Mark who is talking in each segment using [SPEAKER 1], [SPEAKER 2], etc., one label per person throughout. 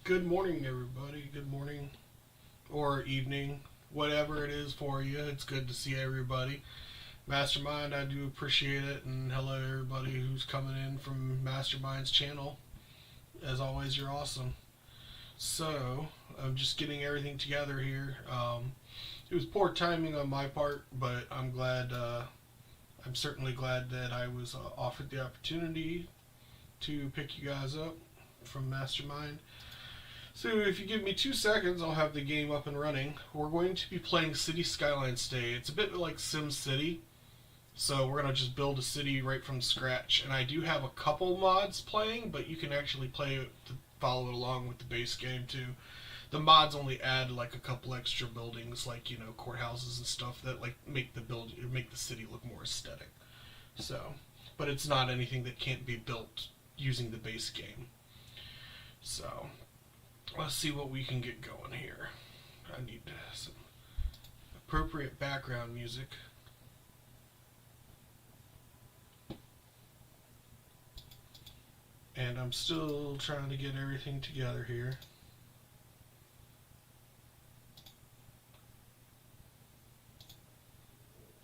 [SPEAKER 1] Good morning, everybody. Good morning or evening, whatever it is for you. It's good to see everybody. Mastermind, I do appreciate it. And hello, everybody who's coming in from Mastermind's channel. As always, you're awesome. So, I'm just getting everything together here. It was poor timing on my part, but I'm glad. I'm certainly glad that I was offered the opportunity to pick you guys up from Mastermind. So if you give me 2 seconds, I'll have the game up and running. We're going to be playing City Skylines today. It's a bit like Sim City, so we're going to just build a city right from scratch. And I do have a couple mods playing, but you can actually play it to follow it along with the base game too. The mods only add like a couple extra buildings, like courthouses and stuff that like make the city look more aesthetic. So, but it's not anything that can't be built using the base game. So, let's see what we can get going here. I need some appropriate background music. And I'm still trying to get everything together here.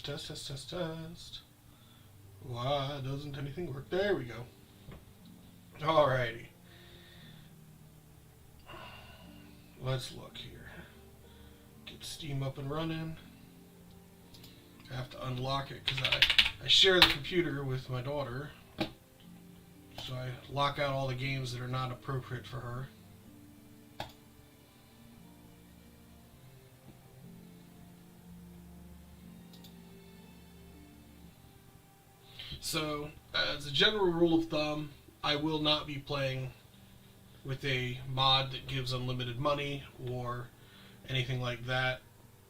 [SPEAKER 1] Test, test, test, test. Why doesn't anything work? There we go. Alrighty. Let's look here. Get Steam up and running. I have to unlock it because I share the computer with my daughter. So I lock out all the games that are not appropriate for her. So, as a general rule of thumb, I will not be playing with a mod that gives unlimited money or anything like that.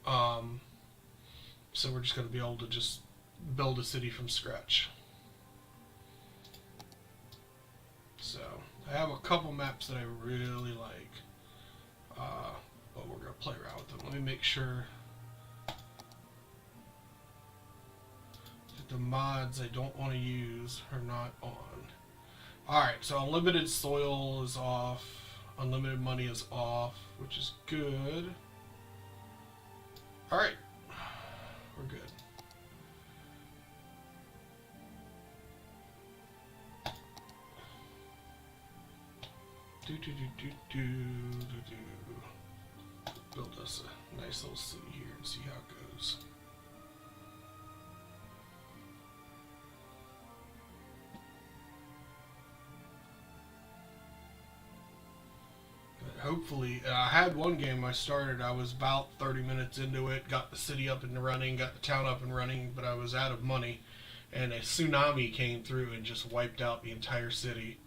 [SPEAKER 1] So we're just going to be able to just build a city from scratch. So I have a couple maps that I really like, but we're going to play around with them. Let me make sure that the mods I don't want to use are not on. Alright, so unlimited soil is off, unlimited money is off, which is good. Alright, we're good. Build us a nice little city here and see how it goes. Hopefully, I had one game I started, I was about 30 minutes into it, got the city up and running, got the town up and running, but I was out of money, and a tsunami came through and just wiped out the entire city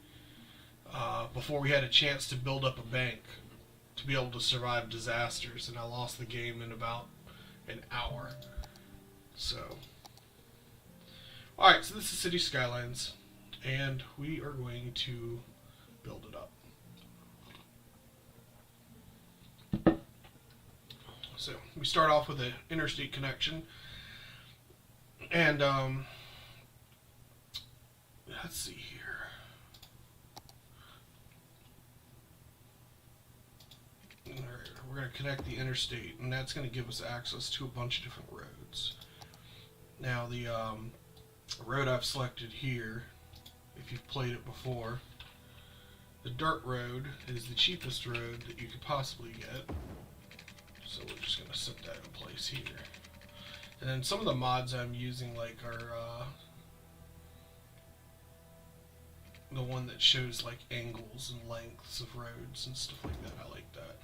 [SPEAKER 1] before we had a chance to build up a bank to be able to survive disasters, and I lost the game in about an hour. So, alright, so this is City Skylines, and we are going to build it up. So we start off with an interstate connection, and let's see here. All right, we're going to connect the interstate, and that's going to give us access to a bunch of different roads. Now the road I've selected here, if you've played it before, the dirt road is the cheapest road that you could possibly get. So we're just going to set that in place here. And then some of the mods I'm using are the one that shows like angles and lengths of roads and stuff like that. I like that.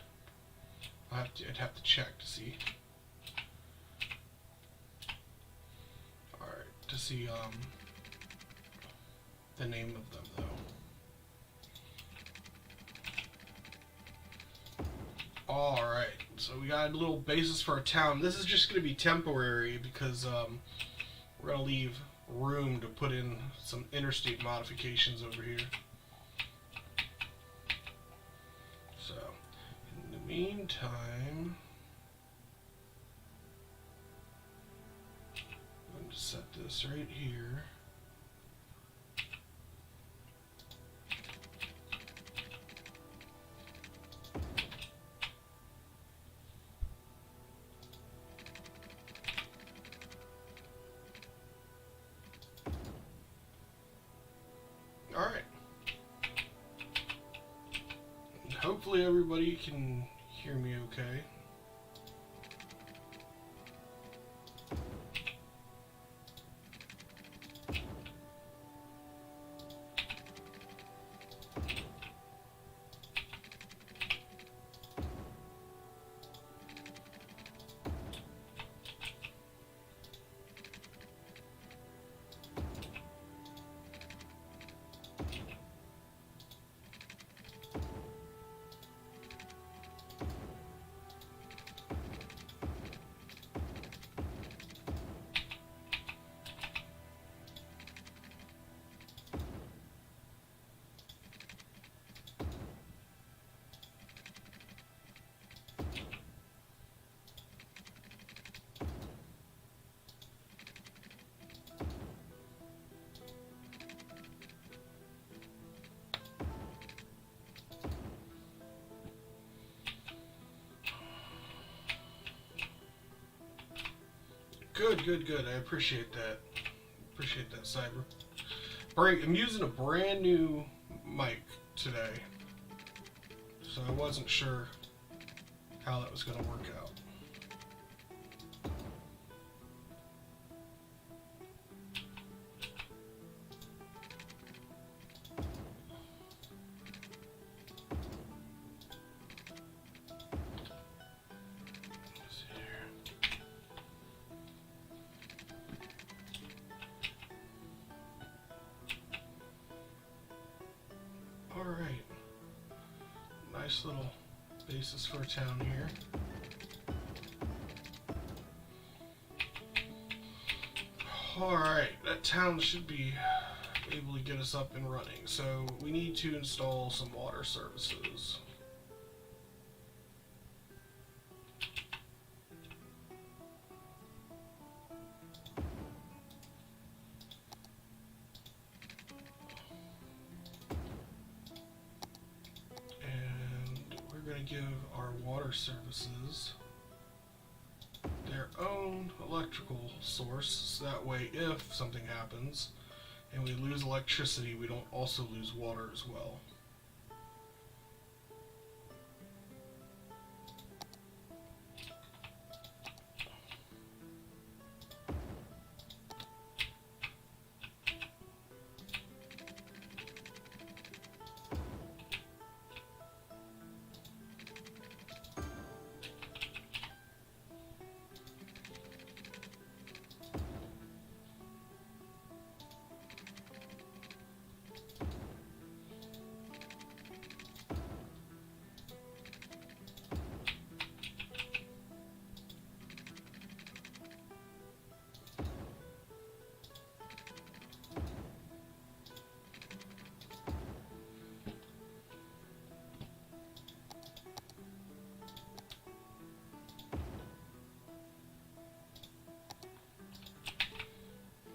[SPEAKER 1] I'd have to check to see. Alright, to see the name of them though. Alright, so we got a little basis for a town. This is just going to be temporary because we're going to leave room to put in some interstate modifications over here. So, in the meantime, I'm going to set this right here. hopefully everybody can hear me okay. Good, good, good. I appreciate that. Appreciate that, Cyber. I'm using a brand new mic today, so I wasn't sure how that was going to work out. Alright. Nice little basis for a town here. Alright, that town should be able to get us up and running. So we need to install some water services. Give our water services their own electrical source, so that way if something happens and we lose electricity, we don't also lose water as well.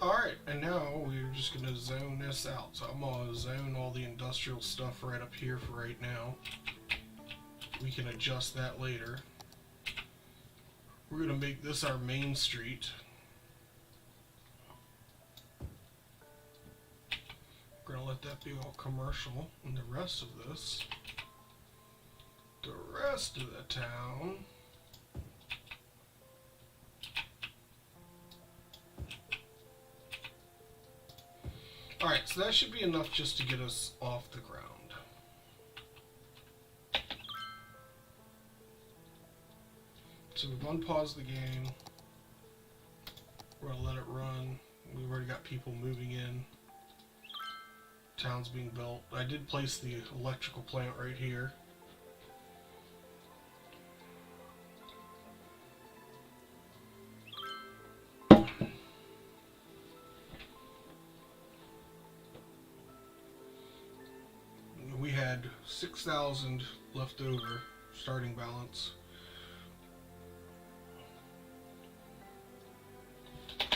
[SPEAKER 1] Alright, and now we're just going to zone this out. So I'm going to zone all the industrial stuff right up here for right now. We can adjust that later. We're going to make this our main street. We're going to let that be all commercial. And the rest of this, the rest of the town, alright, so that should be enough just to get us off the ground. So we've unpaused the game. We're going to let it run. We've already got people moving in. Town's being built. I did place the electrical plant right here. We had 6,000 left over, starting balance.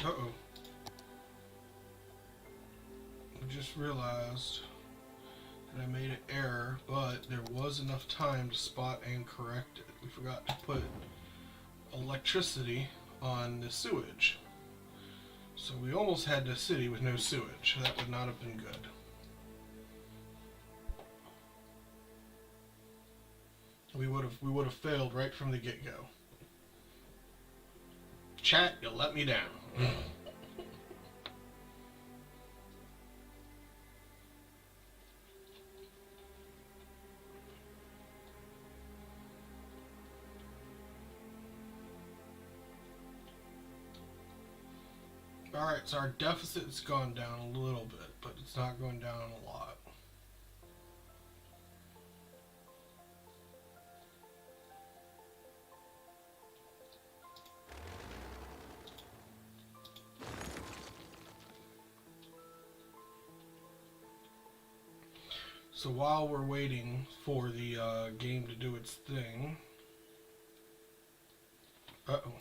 [SPEAKER 1] Uh-oh. I just realized that I made an error, but there was enough time to spot and correct it. We forgot to put electricity on the sewage. So we almost had the city with no sewage. That would not have been good. We would have failed right from the get-go. Chat, you'll let me down. Alright, so our deficit's gone down a little bit, but it's not going down a lot. So while we're waiting for the game to do its thing... Uh-oh.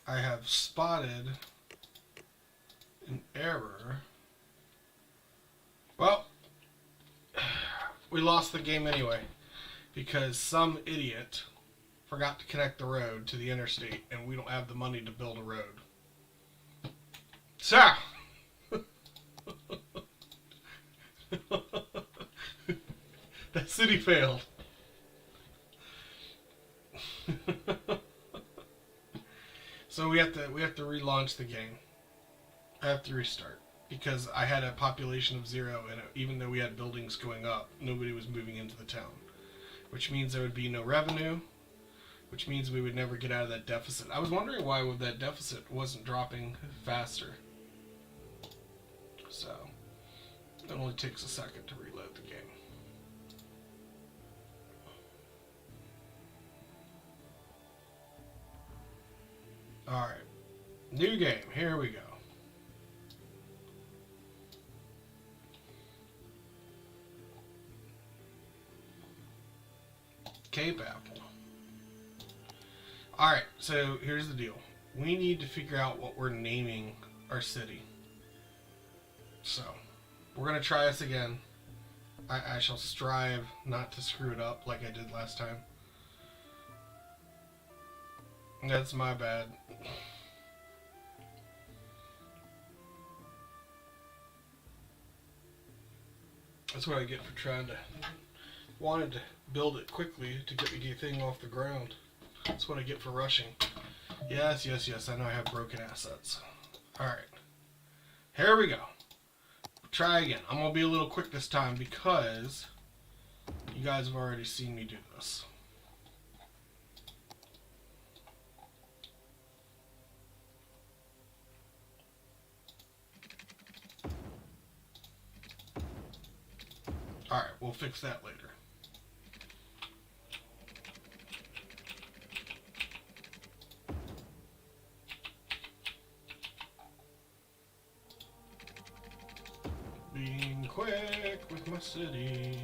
[SPEAKER 1] I have spotted an error. Well, we lost the game anyway because some idiot forgot to connect the road to the interstate and we don't have the money to build a road. So, that city failed. So we have to relaunch the game. I have to restart because I had a population of 0, and even though we had buildings going up, nobody was moving into the town, which means there would be no revenue, which means we would never get out of that deficit. I was wondering why that deficit wasn't dropping faster. So it only takes a second to reload the game. Alright, new game, here we go. Cape Apple. Alright, so here's the deal. We need to figure out what we're naming our city. So, we're going to try this again. I shall strive not to screw it up like I did last time. That's my bad. That's what I get for trying to... wanted to build it quickly to get the thing off the ground. That's what I get for rushing. Yes, yes, yes, I know I have broken assets. Alright. Here we go. Try again. I'm going to be a little quick this time because you guys have already seen me do this. Alright, we'll fix that later. Being quick with my city.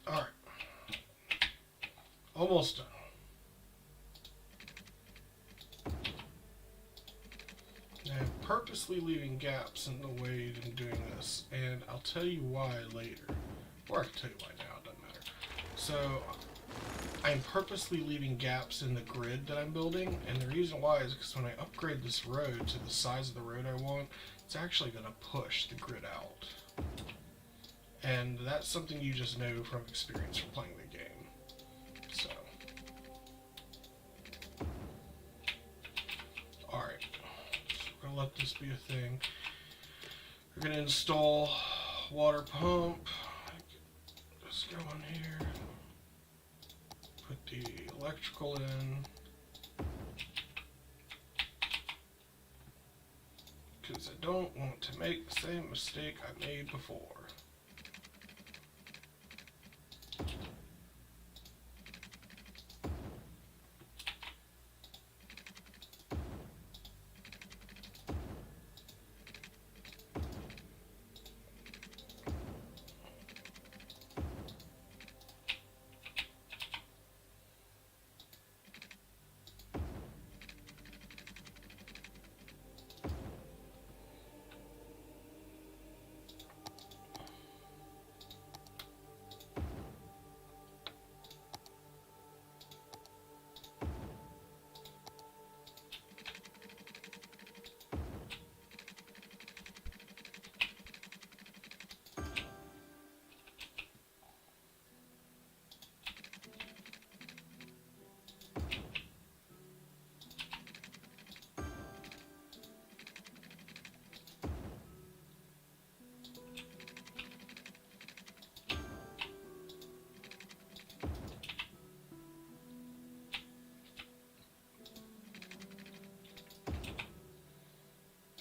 [SPEAKER 1] Alright. Almost done. I'm purposely leaving gaps in the way in doing this, and I'll tell you why later. Or I can tell you why now, it doesn't matter. So, I'm purposely leaving gaps in the grid that I'm building, and the reason why is because when I upgrade this road to the size of the road I want, it's actually going to push the grid out. And that's something you just know from experience from playing the game. So. Alright. We're going to let this be a thing. We're going to install water pump. Just go in here. Put the electrical in. Because I don't want to make the same mistake I made before.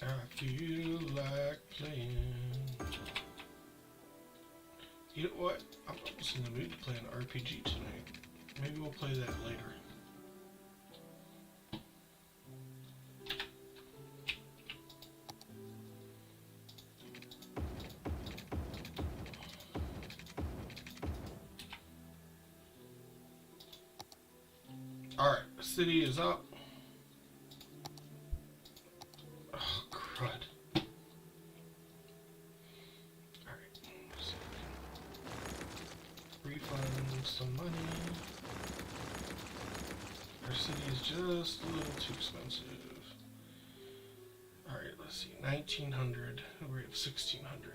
[SPEAKER 1] I feel like playing. You know what? I'm almost in the mood to play an RPG tonight. Maybe we'll play that later. Alright, the city is up. Oh, crud. Alright, so refund some money. Our city is just a little too expensive. Alright, let's see. 1900. We're at 1600.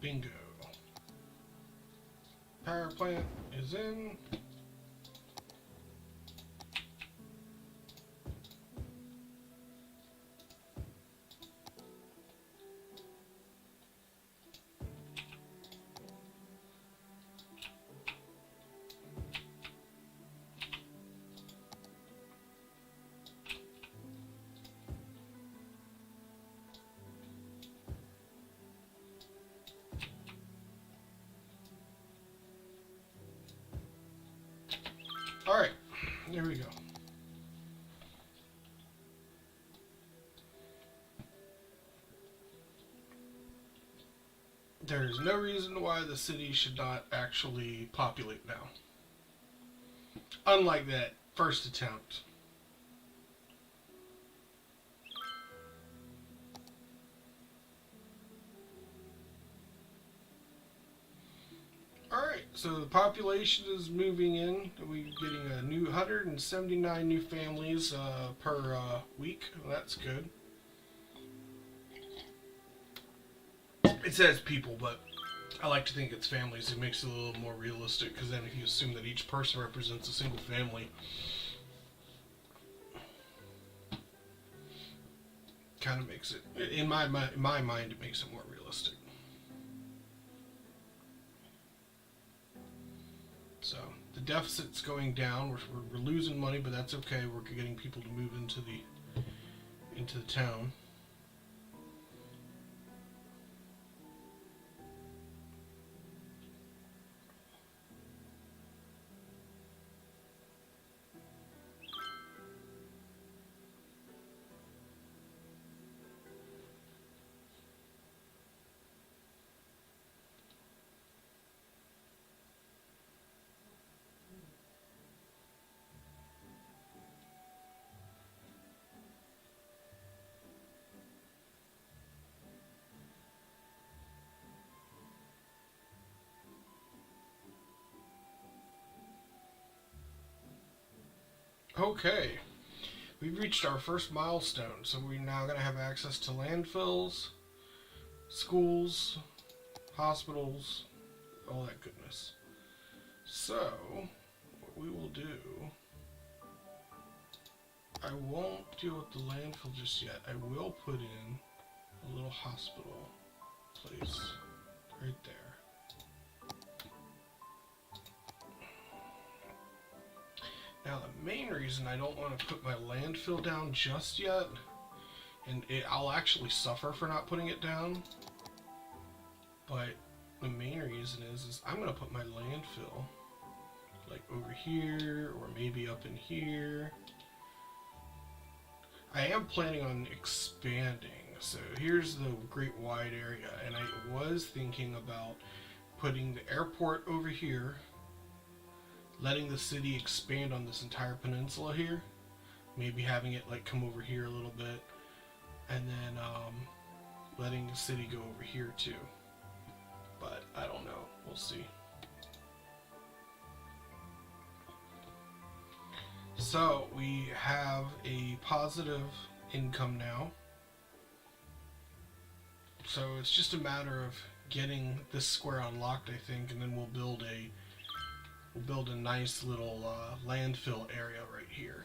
[SPEAKER 1] Bingo. Power plant is in. Alright, there we go. There is no reason why the city should not actually populate now. Unlike that first attempt. Alright, so the population is moving in. We're getting a new 179 new families per week. Well, that's good. It says people, but I like to think it's families. It makes it a little more realistic, because then if you assume that each person represents a single family, kind of makes it, in my mind, it makes it more realistic. So the deficit's going down. We're losing money, but that's okay. We're getting people to move into the town. Okay, we've reached our first milestone, so we're now going to have access to landfills, schools, hospitals, all that goodness. So, what we will do, I won't deal with the landfill just yet. I will put in a little hospital place right there. Now the main reason I don't want to put my landfill down just yet, and I'll actually suffer for not putting it down, but the main reason is I'm going to put my landfill like over here or maybe up in here. I am planning on expanding, so here's the great wide area, and I was thinking about putting the airport over here, letting the city expand on this entire peninsula here, maybe having it like come over here a little bit, and then letting the city go over here too. But I don't know, we'll see. So we have a positive income now, so it's just a matter of getting this square unlocked, I think, and then we'll build a nice little landfill area right here.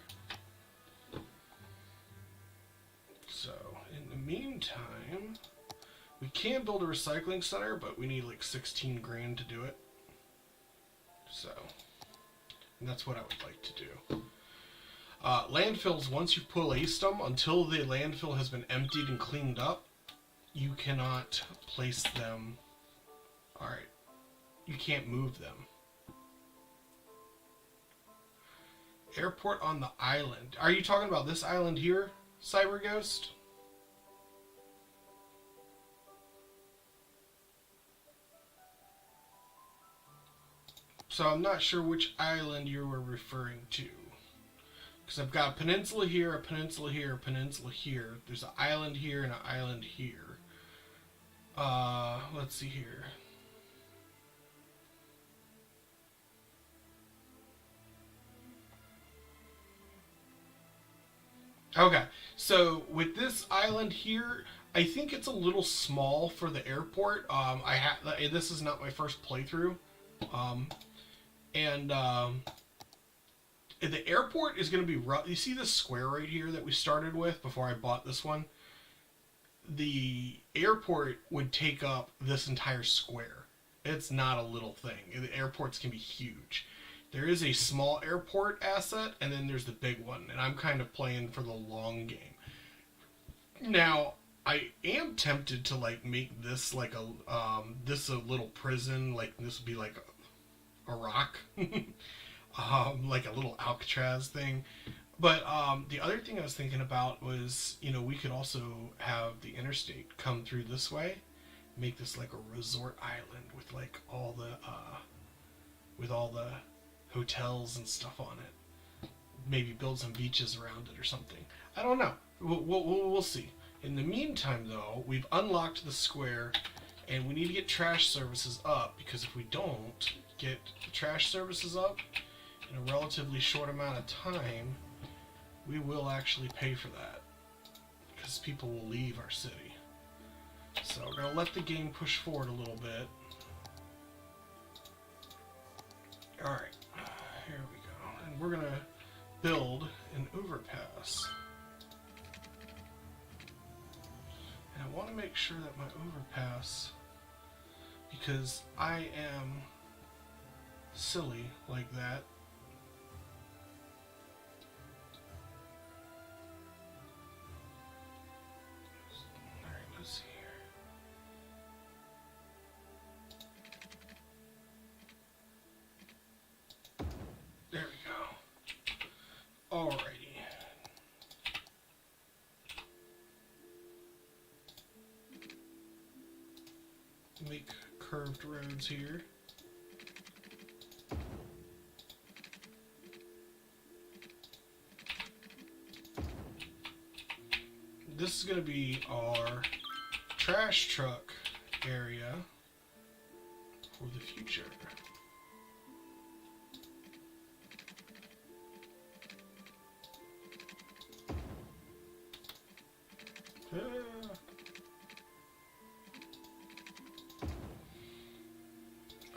[SPEAKER 1] So in the meantime, we can build a recycling center, but we need like 16 grand to do it. So, and that's what I would like to do. Landfills, once you place them, until the landfill has been emptied and cleaned up, you cannot place them. Alright, you can't move them. Airport on the island. Are you talking about this island here, Cyber Ghost? So I'm not sure which island you were referring to. Because I've got a peninsula here, a peninsula here, a peninsula here. There's an island here and an island here. Let's see here. Okay, so with this island here, I think it's a little small for the airport. This is not my first playthrough, the airport is going to be rough. You see this square right here that we started with before I bought this one? The airport would take up this entire square. It's not a little thing. The airports can be huge. There is a small airport asset, and then there's the big one, and I'm kind of playing for the long game. Now, I am tempted to like make this like this a little prison, like this would be like a rock. Like a little Alcatraz thing. But the other thing I was thinking about was, you know, we could also have the interstate come through this way, make this like a resort island with like all the hotels and stuff on it. Maybe build some beaches around it or something. I don't know. We'll see. In the meantime, though, we've unlocked the square, and we need to get trash services up, because if we don't get the trash services up in a relatively short amount of time, we will actually pay for that, because people will leave our city. So we're going to let the game push forward a little bit. Alright, here we go. And we're going to build an overpass. And I want to make sure that my overpass, because I am silly like that, alrighty. Make curved roads here. This is going to be our trash truck area for the future.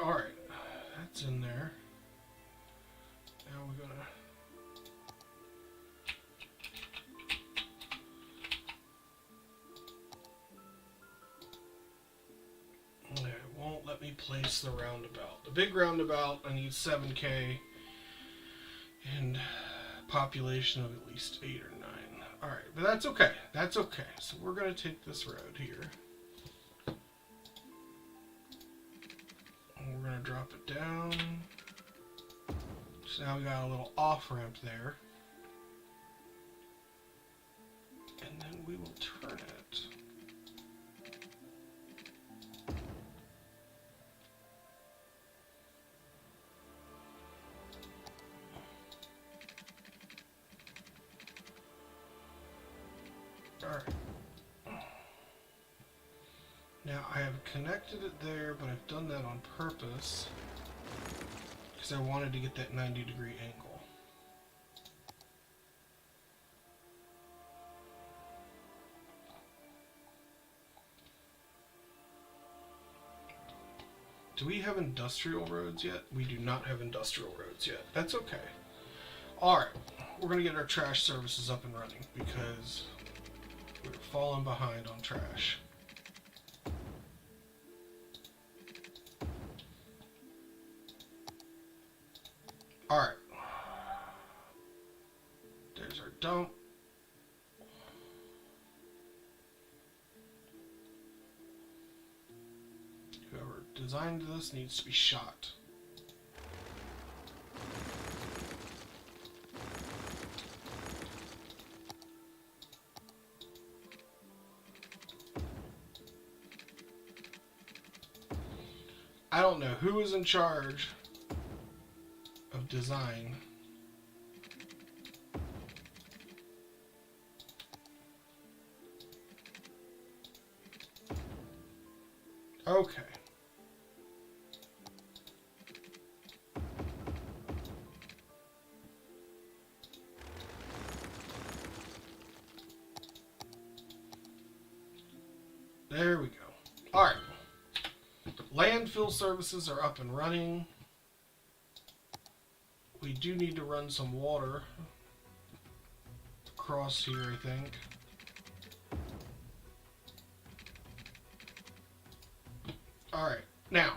[SPEAKER 1] Alright. replace the roundabout. The big roundabout, I need 7K and population of at least 8 or 9. Alright, but that's okay. That's okay. So we're going to take this road here. And we're going to drop it down. So now we got a little off-ramp there. And then we will turn it. Alright. Now I have connected it there, but I've done that on purpose because I wanted to get that 90-degree angle. Do we have industrial roads yet? We do not have industrial roads yet. That's okay. Alright, we're going to get our trash services up and running because we're falling behind on trash. Alright. There's our dump. Whoever designed this needs to be shot. I don't know who is in charge of design. Okay. There we go. All right. Landfill services are up and running. We do need to run some water across here, I think. Alright, now.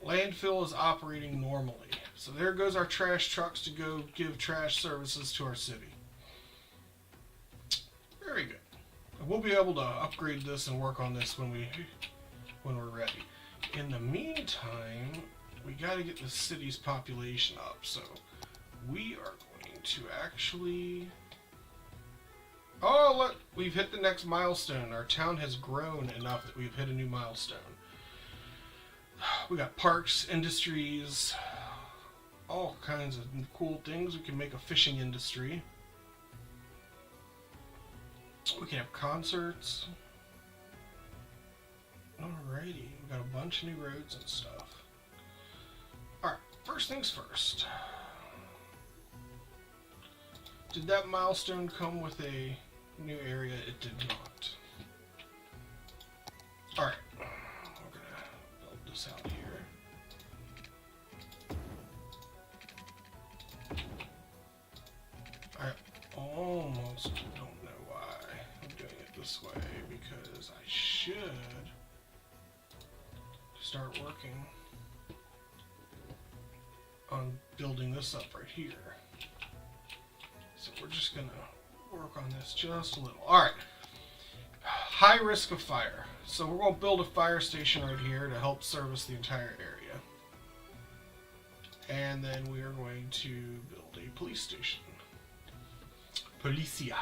[SPEAKER 1] Landfill is operating normally. So there goes our trash trucks to go give trash services to our city. Very good. We'll be able to upgrade this and work on this when we're ready. In the meantime, we got to get the city's population up. So we are going to actually... Oh, look! We've hit the next milestone. Our town has grown enough that we've hit a new milestone. We got parks, industries, all kinds of cool things. We can make a fishing industry. We can have concerts. Alrighty, we got a bunch of new roads and stuff. Alright, first things first. Did that milestone come with a new area? It did not. Alright, we're gonna build this out here. I almost don't know why I'm doing it this way, because I should start working on building this up right here. So we're just gonna work on this just a little. Alright. High risk of fire. So we're gonna build a fire station right here to help service the entire area. And then we are going to build a police station. Policia.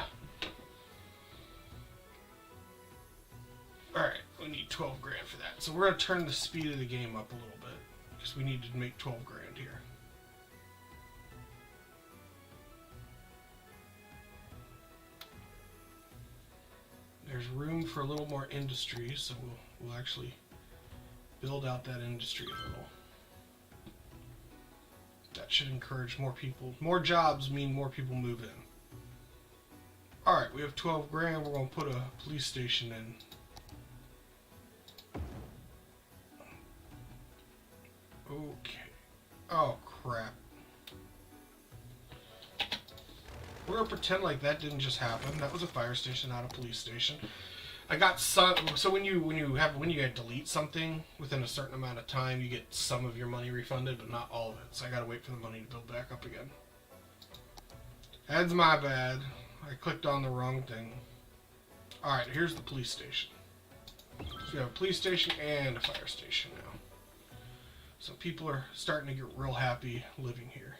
[SPEAKER 1] Alright, we need 12 grand for that. So we're gonna turn the speed of the game up a little bit, because we need to make 12 grand here. There's room for a little more industry, so we'll actually build out that industry a little. That should encourage more people. More jobs mean more people move in. Alright, we have 12 grand. We're going to put a police station in. Okay. Oh, crap. We're going to pretend like that didn't just happen. That was a fire station, not a police station. I got some. So when you delete something within a certain amount of time, you get some of your money refunded, but not all of it. So I gotta wait for the money to build back up again. That's my bad. I clicked on the wrong thing. All right, here's the police station. So we have a police station and a fire station now. So people are starting to get real happy living here.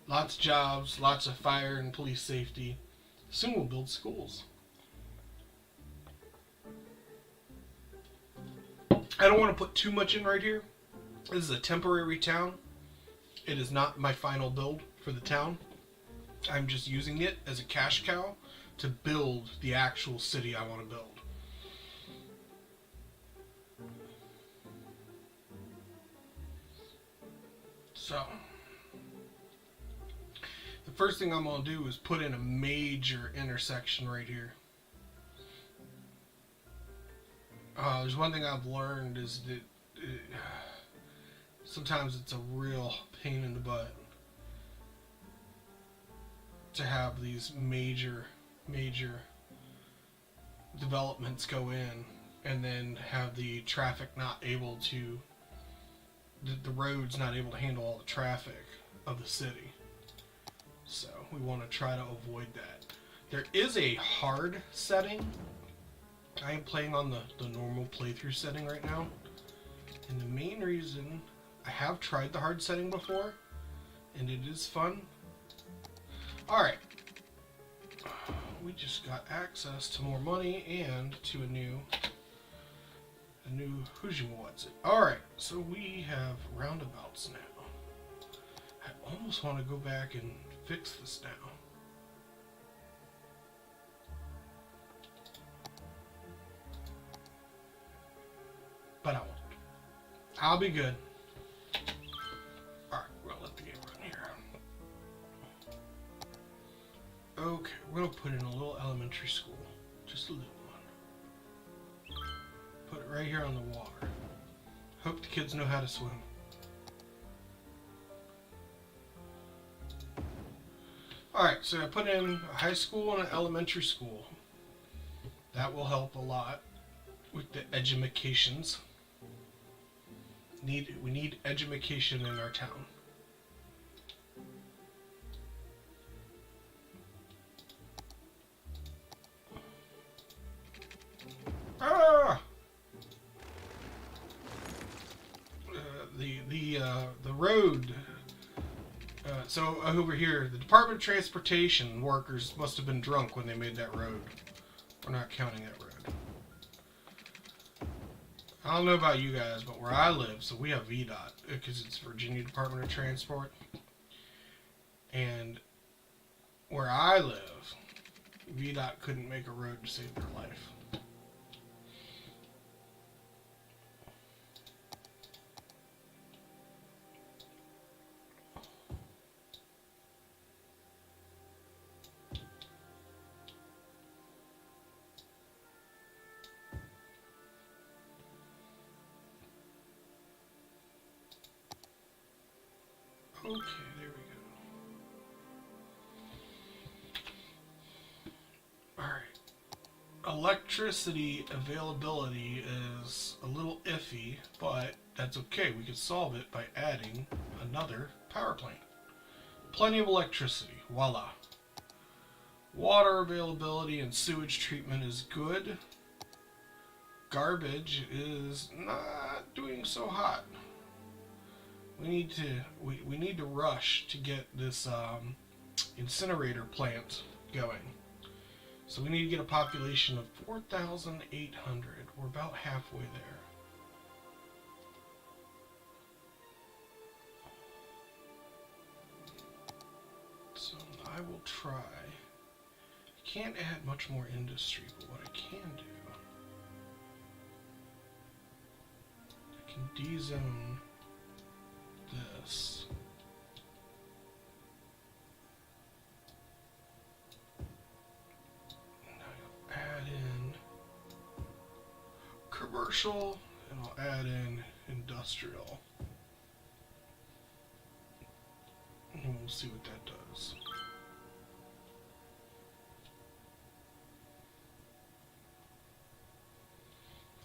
[SPEAKER 1] Lots of jobs, lots of fire and police safety. Soon we'll build schools. I don't want to put too much in right here. This is a temporary town. It is not my final build for the town. I'm just using it as a cash cow to build the actual city I want to build. So, the first thing I'm going to do is put in a major intersection right here. There's one thing I've learned is that sometimes it's a real pain in the butt to have these major developments go in and then have the traffic not able to, the roads not able to handle all the traffic of the city. So we want to try to avoid that. There is a hard setting. I am playing on the normal playthrough setting right now. And the main reason, I have tried the hard setting before, and it is fun. Alright. We just got access to more money and to a new Hujimawatsu. Alright, so we have roundabouts now. I almost want to go back and fix this now. But I won't. I'll be good. Alright, we're gonna let the game run here. Okay, we're gonna put in a little elementary school. Just a little one. Put it right here on the water. Hope the kids know how to swim. Alright, so I put in a high school and an elementary school. That will help a lot with the edumacations. We need edumacation in our town. Ah! The road. So over here, the Department of Transportation workers must have been drunk when they made that road. We're not counting that road. I don't know about you guys, but where I live, so we have VDOT, because it's Virginia Department of Transport. And where I live, VDOT couldn't make a road to save their life. Okay, there we go. Alright. Electricity availability is a little iffy, but that's okay. We can solve it by adding another power plant. Plenty of electricity. Voila. Water availability and sewage treatment is good. Garbage is not doing so hot. We need to rush to get this incinerator plant going. So we need to get a population of 4,800. We're about halfway there. So I will try. I can't add much more industry, but what I can do, I can dezone this. Now I'll add in commercial and I'll add in industrial. And we'll see what that does.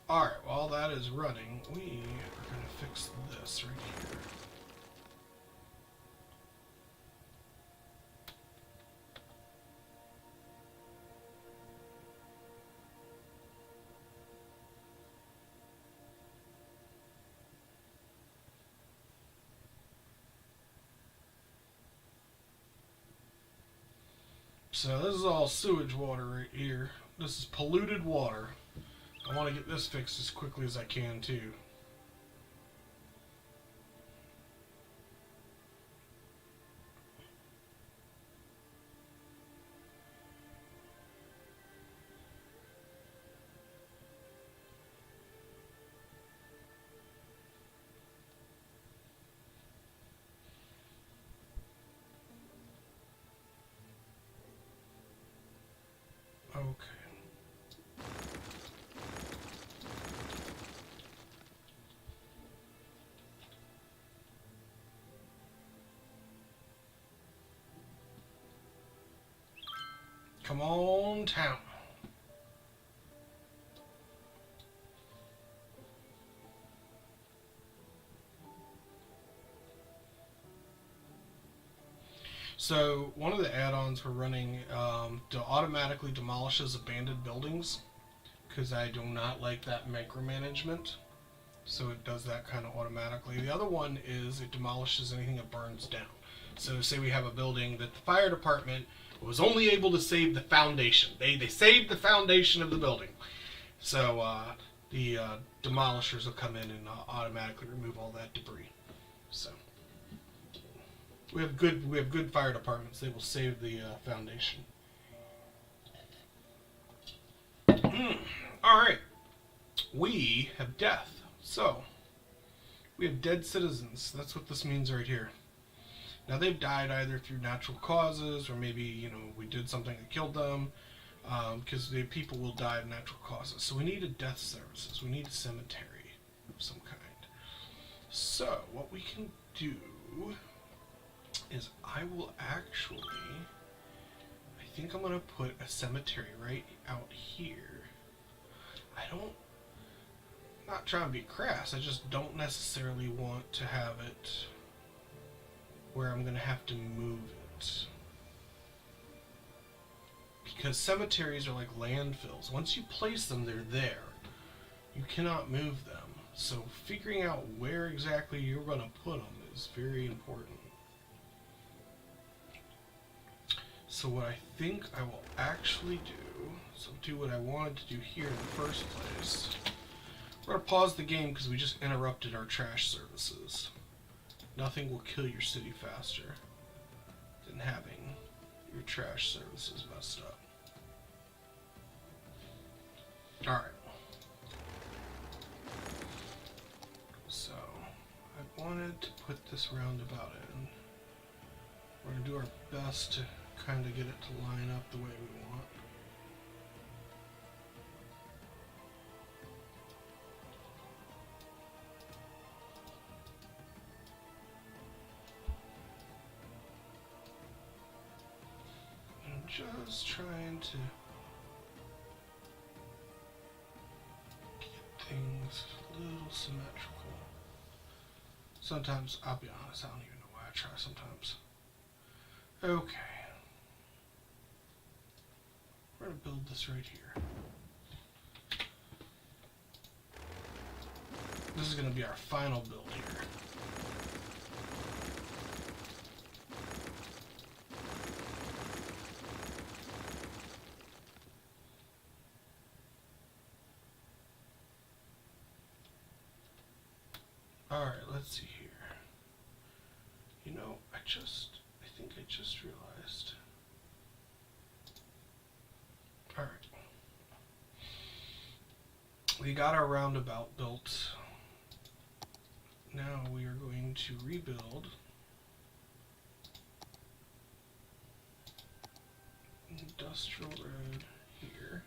[SPEAKER 1] Alright, while that is running, we are going to fix this right here. So this is all sewage water right here. This is polluted water. I want to get this fixed as quickly as I can too. Okay. Come on, town. So one of the add-ons we're running automatically demolishes abandoned buildings because I do not like that micromanagement. So it does that kind of automatically. The other one is it demolishes anything that burns down. So say we have a building that the fire department was only able to save the foundation. They saved the foundation of the building. So the demolishers will come in and automatically remove all that debris. So we have good fire departments. They will save the foundation. All right, we have death. So we have dead citizens. That's what this means right here. Now they've died either through natural causes or maybe we did something that killed them. Because the people will die of natural causes. So we need a death services. We need a cemetery of some kind. So what we can do is I think I'm going to put a cemetery right out here. I'm not trying to be crass, I just don't necessarily want to have it where I'm going to have to move it. Because cemeteries are like landfills. Once you place them, they're there. You cannot move them. So figuring out where exactly you're going to put them is very important. So what I think I will actually do what I wanted to do here in the first place. We're going to pause the game because we just interrupted our trash services. Nothing will kill your city faster than having your trash services messed up. Alright. So, I wanted to put this roundabout in. We're going to do our best to kind of get it to line up the way we want. I'm just trying to get things a little symmetrical. Sometimes, I'll be honest, I don't even know why I try sometimes. Okay. We're going to build this right here. This is going to be our final build here. Alright, let's see here. I think I just realized. Alright. We got our roundabout built. Now we are going to rebuild Industrial Road here.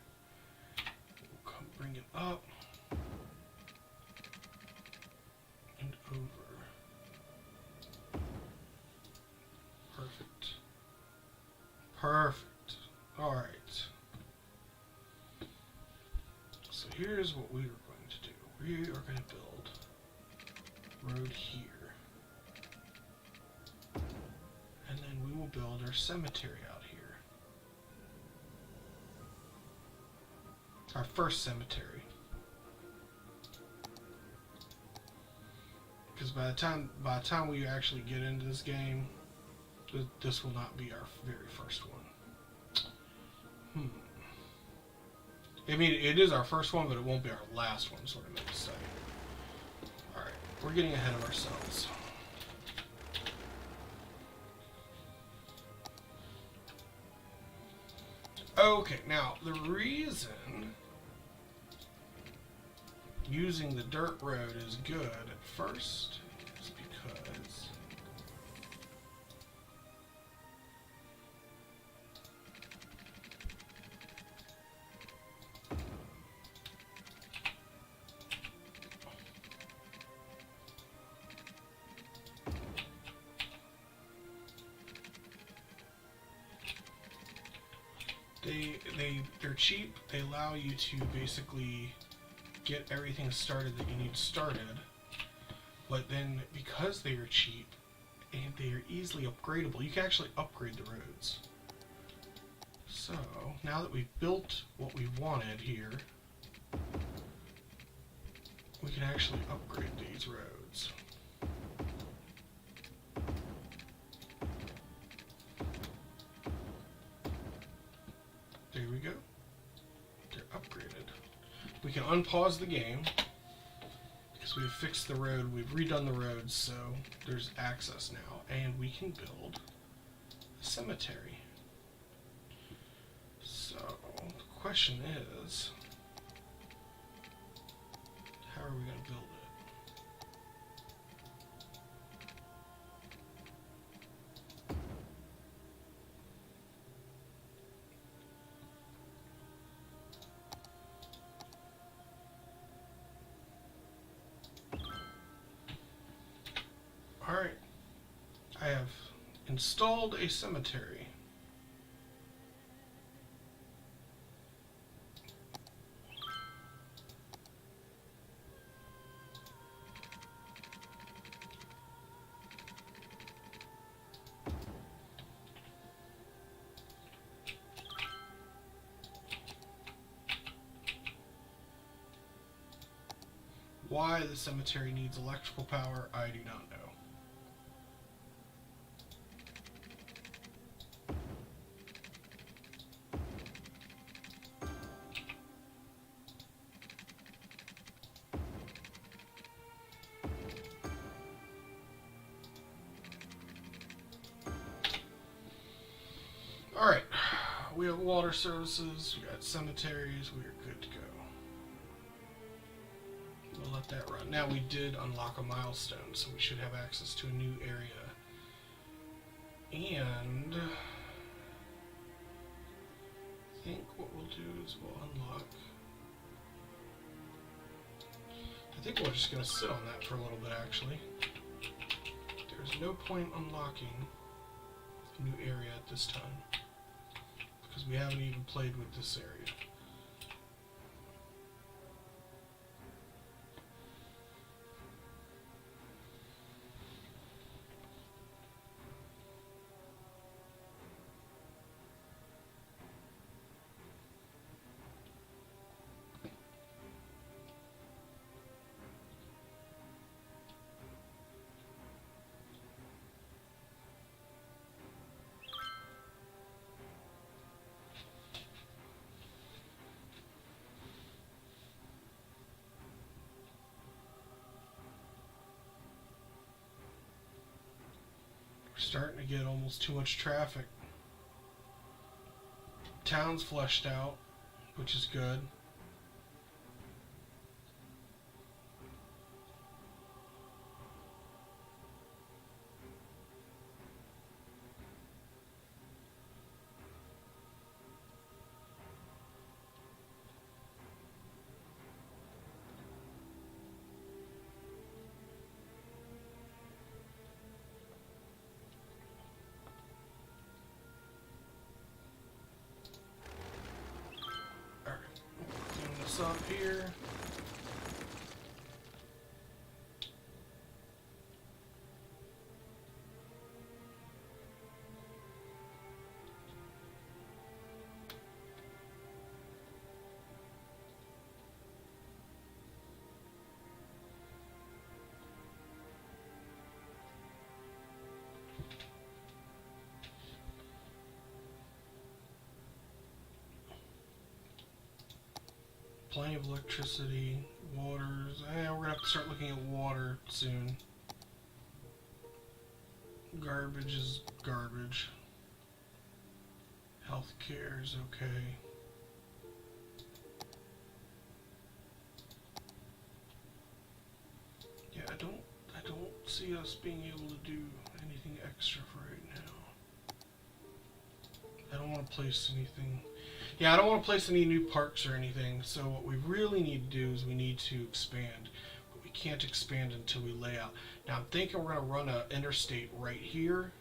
[SPEAKER 1] We'll come bring it up and over. Perfect. Perfect. Alright. So here's what we were going to We are going to build road here. And then we will build our cemetery out here. Our first cemetery. Because by the time we actually get into this game, this will not be our very first one. I mean, it is our first one, but it won't be our last one, sort of meant to say. Alright, we're getting ahead of ourselves. Okay, now, the reason using the dirt road is good at first is because they're cheap. They allow you to basically get everything started that you need started, but then because they are cheap and they are easily upgradable, you can actually upgrade the roads. So now that we've built what we wanted here, we can actually upgrade these roads. There we go. They're upgraded. We can unpause the game because we've fixed the road, we've redone the roads, so there's access now, and we can build a cemetery. So the question is, how are we going to build it? Alright, I have installed a cemetery. Why the cemetery needs electrical power, I do not know. Alright, we have water services, we got cemeteries, we are good to go. We'll let that run. Now we did unlock a milestone, so we should have access to a new area. And I think what we'll do is we'll unlock. I think we're just going to sit on that for a little bit, actually. There's no point unlocking a new area at this time, because we haven't even played with this area. Starting to get almost too much traffic. Town's fleshed out, which is good. Up here. plenty of electricity, waters. We're gonna have to start looking at water soon. Garbage is garbage. Healthcare is okay. Yeah, I don't see us being able to do anything extra for right now. I don't want to place anything. Yeah, I don't want to place any new parks or anything. So what we really need to do is we need to expand. But we can't expand until we lay out. Now I'm thinking we're going to run an interstate right here,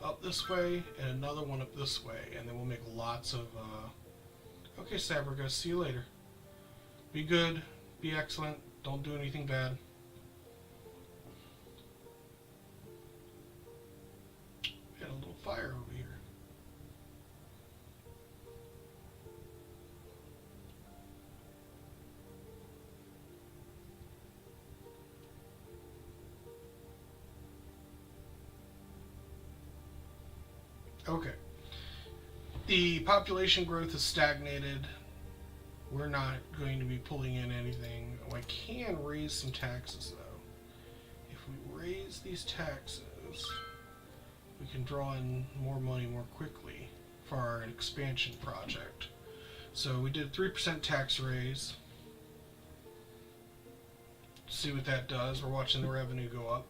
[SPEAKER 1] up this way, and another one up this way. And then we'll make lots of... Okay, Sabriga, see you later. Be good. Be excellent. Don't do anything bad. We had a little fire over here. Okay. The population growth is stagnated. We're not going to be pulling in anything. Oh, I can raise some taxes, though. If we raise these taxes, we can draw in more money more quickly for our expansion project. So we did 3% tax raise. See what that does. We're watching the revenue go up.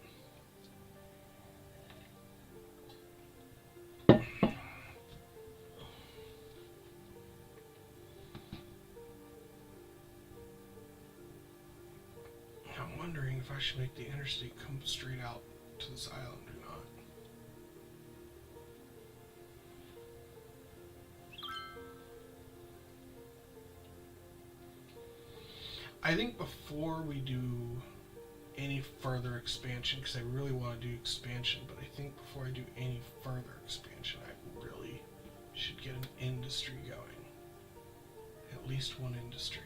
[SPEAKER 1] I'm wondering if I should make the interstate come straight out to this island or not. I think before we do any further expansion, because I really want to do expansion, but I think before I do any further expansion, I really should get an industry going. At least one industry.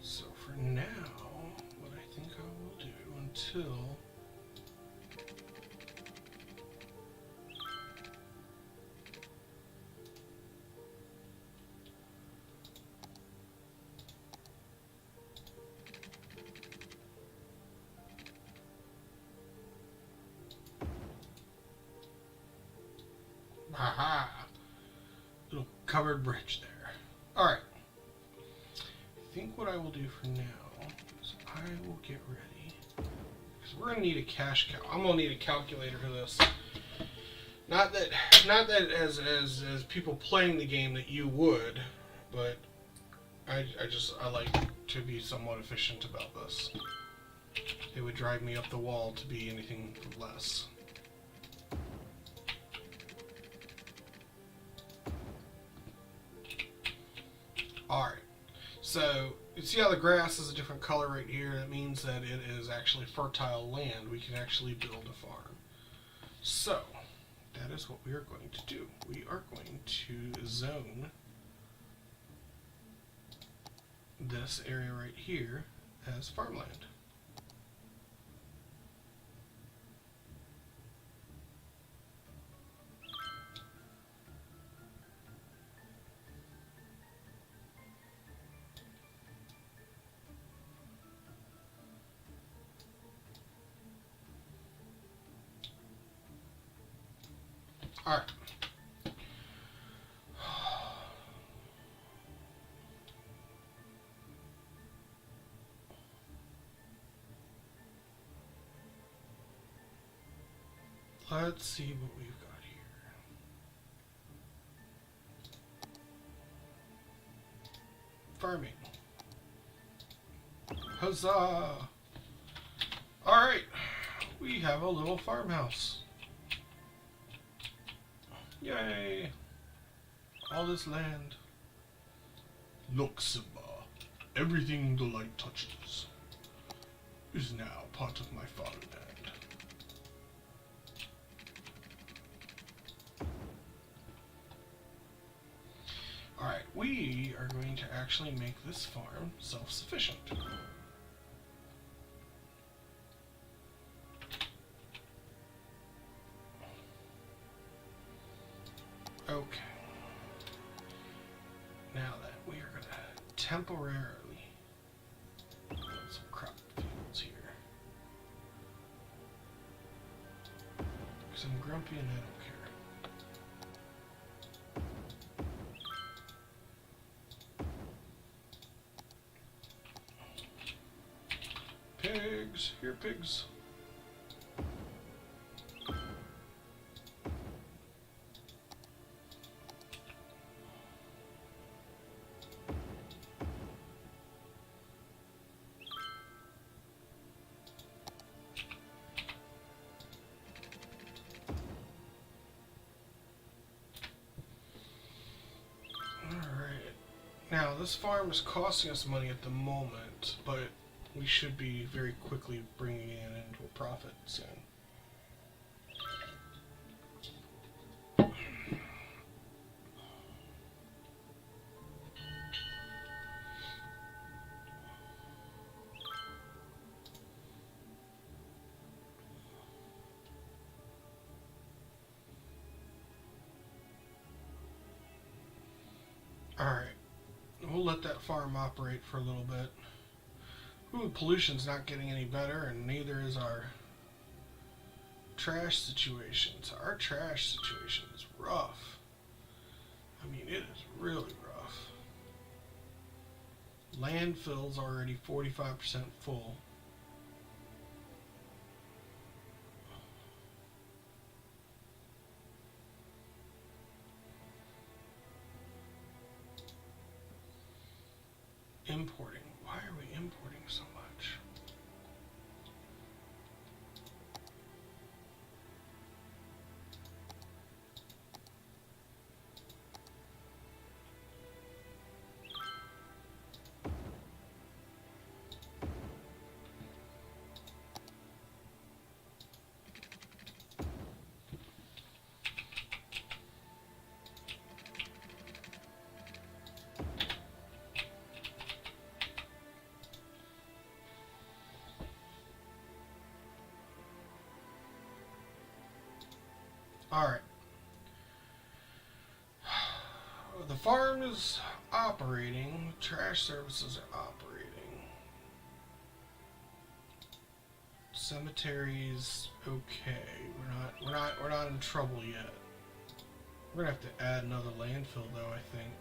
[SPEAKER 1] So for now, what I think I will do until... Aha! Little covered bridge there. Alright. I think what I will do for now is I will get ready. Because we're going to need a cash cow. I'm going to need a calculator for this. Not that as people playing the game that you would, but I like to be somewhat efficient about this. It would drive me up the wall to be anything less. Alright, so you see how the grass is a different color right here? That means that it is actually fertile land. We can actually build a farm. So, that is what we are going to do. We are going to zone this area right here as farmland. Alright. Let's see what we've got here. Farming. Huzzah! Alright. We have a little farmhouse. Yay! All this land. Look, Simba. Everything the light touches is now part of my fatherland. Alright, we are going to actually make this farm self-sufficient. Okay. Now that we are going to temporarily put some crop fields here. Because I'm grumpy and I don't care. Pigs! Here, pigs! Now, this farm is costing us money at the moment, but we should be very quickly bringing it into a profit soon. Alright. We'll let that farm operate for a little bit. Ooh, pollution's not getting any better, and neither is our trash situation. So our trash situation is rough. I mean, it is really rough. Landfill's already 45% full. Importing. Why are we importing so much? Alright. The farm is operating. Trash services are operating. Cemeteries, okay. We're not in trouble yet. We're gonna have to add another landfill though, I think.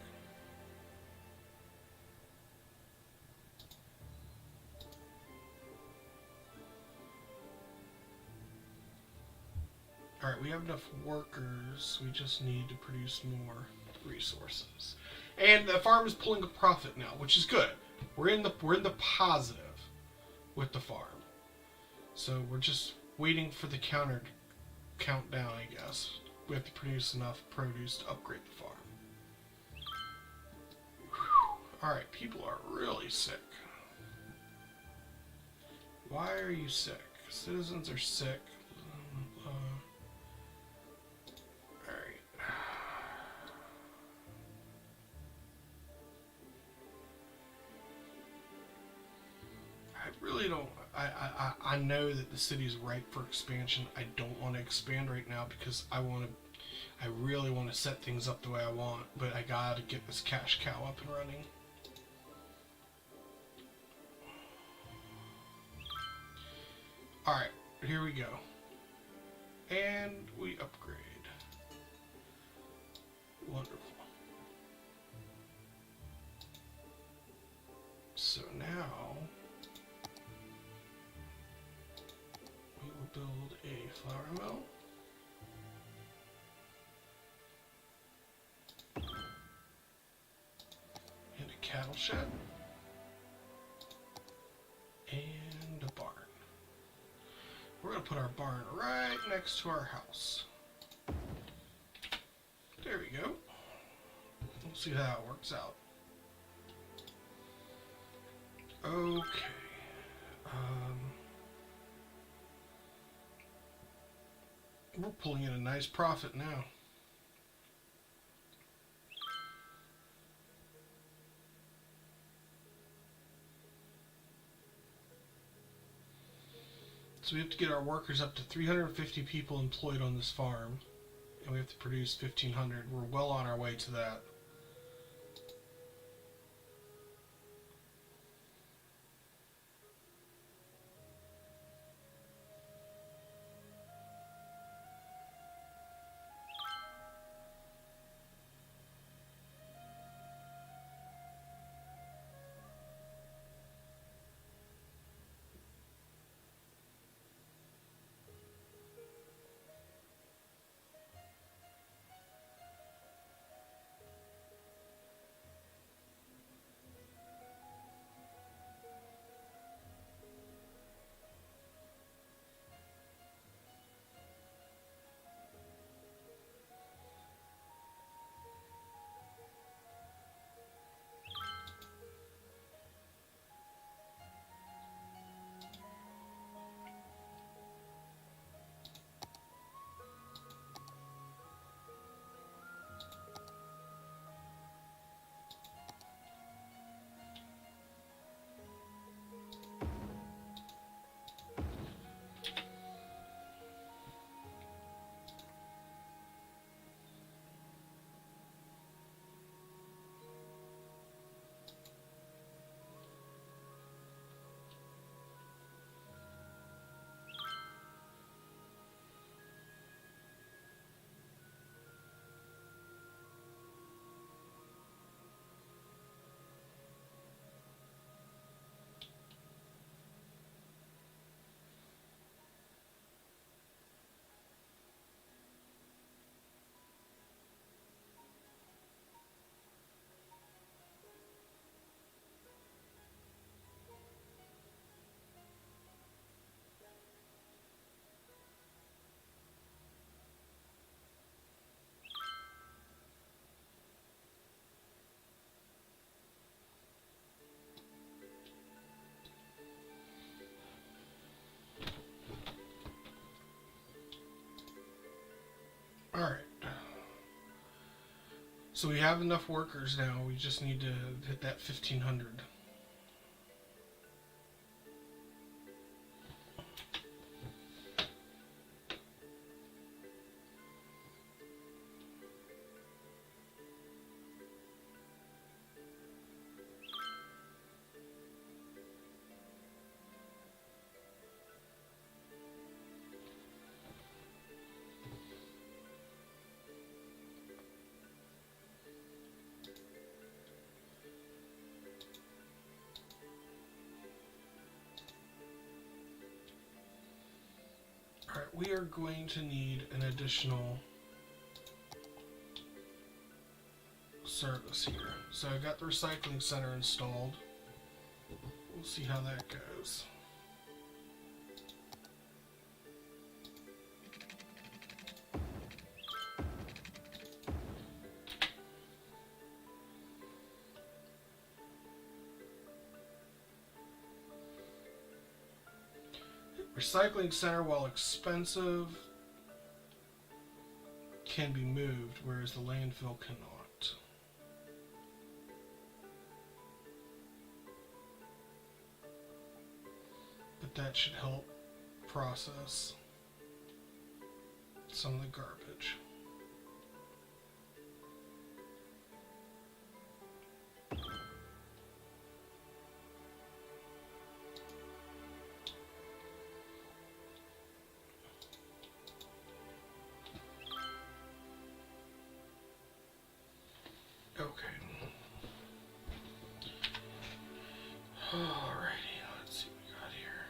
[SPEAKER 1] Alright, we have enough workers. We just need to produce more resources. And the farm is pulling a profit now, which is good. We're in the positive with the farm. So we're just waiting for the counter to count down, I guess. We have to produce enough produce to upgrade the farm. Alright, people are really sick. Why are you sick? Citizens are sick. Really don't. I know that the city is ripe for expansion. I don't want to expand right now because I really want to set things up the way I want, but I gotta get this cash cow up and running. Alright, here we go. And we upgrade. Wonderful. So now build a flour mill. And a cattle shed. And a barn. We're going to put our barn right next to our house. There we go. We'll see how it works out. Okay. We're pulling in a nice profit now. So we have to get our workers up to 350 people employed on this farm. and we have to produce 1,500. We're well on our way to that. All right. So we have enough workers now. We just need to hit that 1,500. Alright, we are going to need an additional service here. So I got the recycling center installed. We'll see how that goes. Recycling center, while expensive, can be moved, whereas the landfill cannot. But that should help process some of the garbage. Okay. Alrighty, let's see what we got here.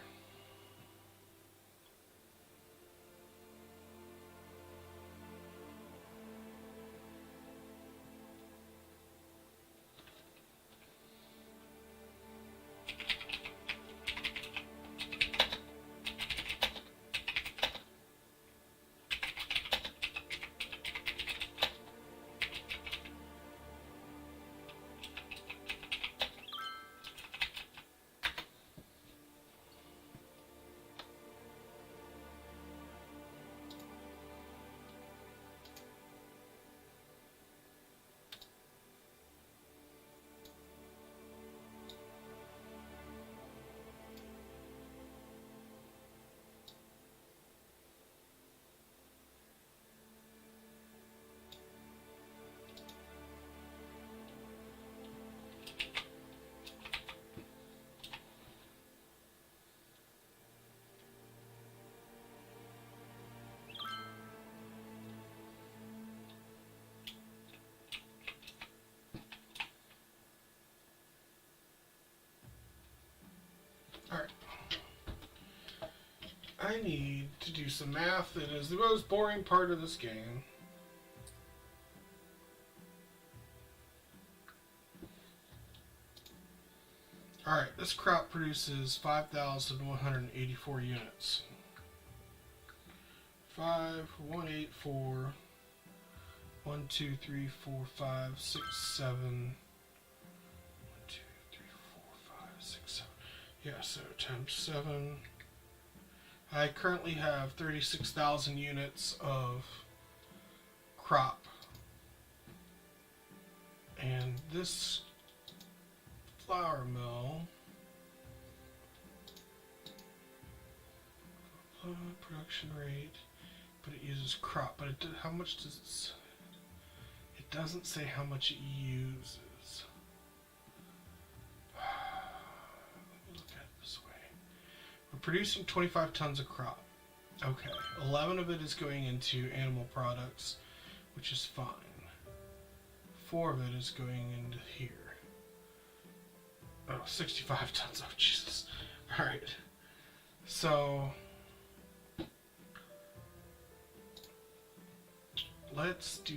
[SPEAKER 1] I need to do some math that is the most boring part of this game. Alright, this crop produces 5,184 units. 5184 1, 2, 3, 4, 5, 6, 7. 1, 2, 3, 4, 5, 6, 7. Yeah, so times 7. I currently have 36,000 units of crop. And this flour mill production rate, but it uses crop. But it, how much does it? It doesn't say how much it uses. Let me look at it this way. We're producing 25 tons of crop. Okay, 11 of it is going into animal products, which is fine. 4 of it is going into here. Oh, 65 tons. Oh, Jesus. Alright. So, let's do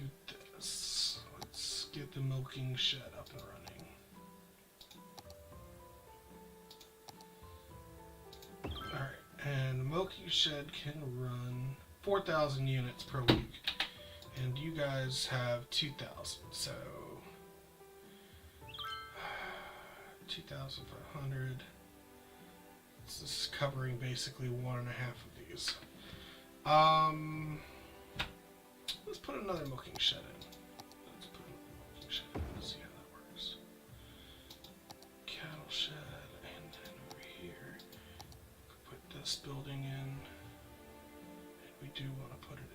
[SPEAKER 1] this. Let's get the milking shed up and running. Alright, and the milking shed can run 4,000 units per week. And you guys have 2,000, so 2,500. This is covering basically 1.5 of these. Let's put another milking shed in. Let's put another milking shed in. Let's see how that works. Cattle shed, and then over here, we could put this building in. And we do want to put it in.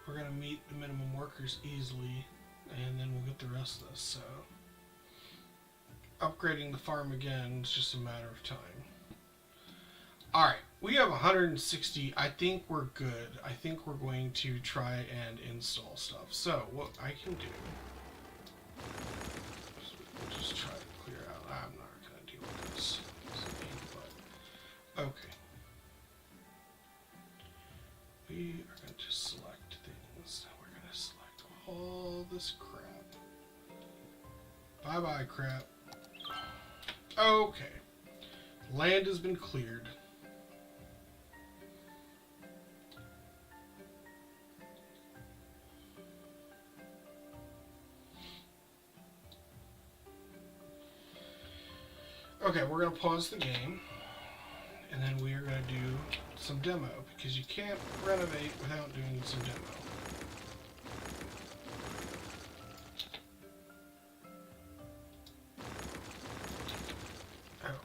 [SPEAKER 1] We're going to meet the minimum workers easily, and then we'll get the rest of this. So, upgrading the farm again is just a matter of time. Alright, we have 160. I think we're good. I think we're going to try and install stuff. So, what I can do is just try to clear out. I'm not going to deal with this. Okay. We are going to select things. We're going to select all this crap. Bye-bye, crap. Okay. Land has been cleared. Okay, we're going to pause the game. And then we are going to do some demo, because you can't renovate without doing some demo. Okay.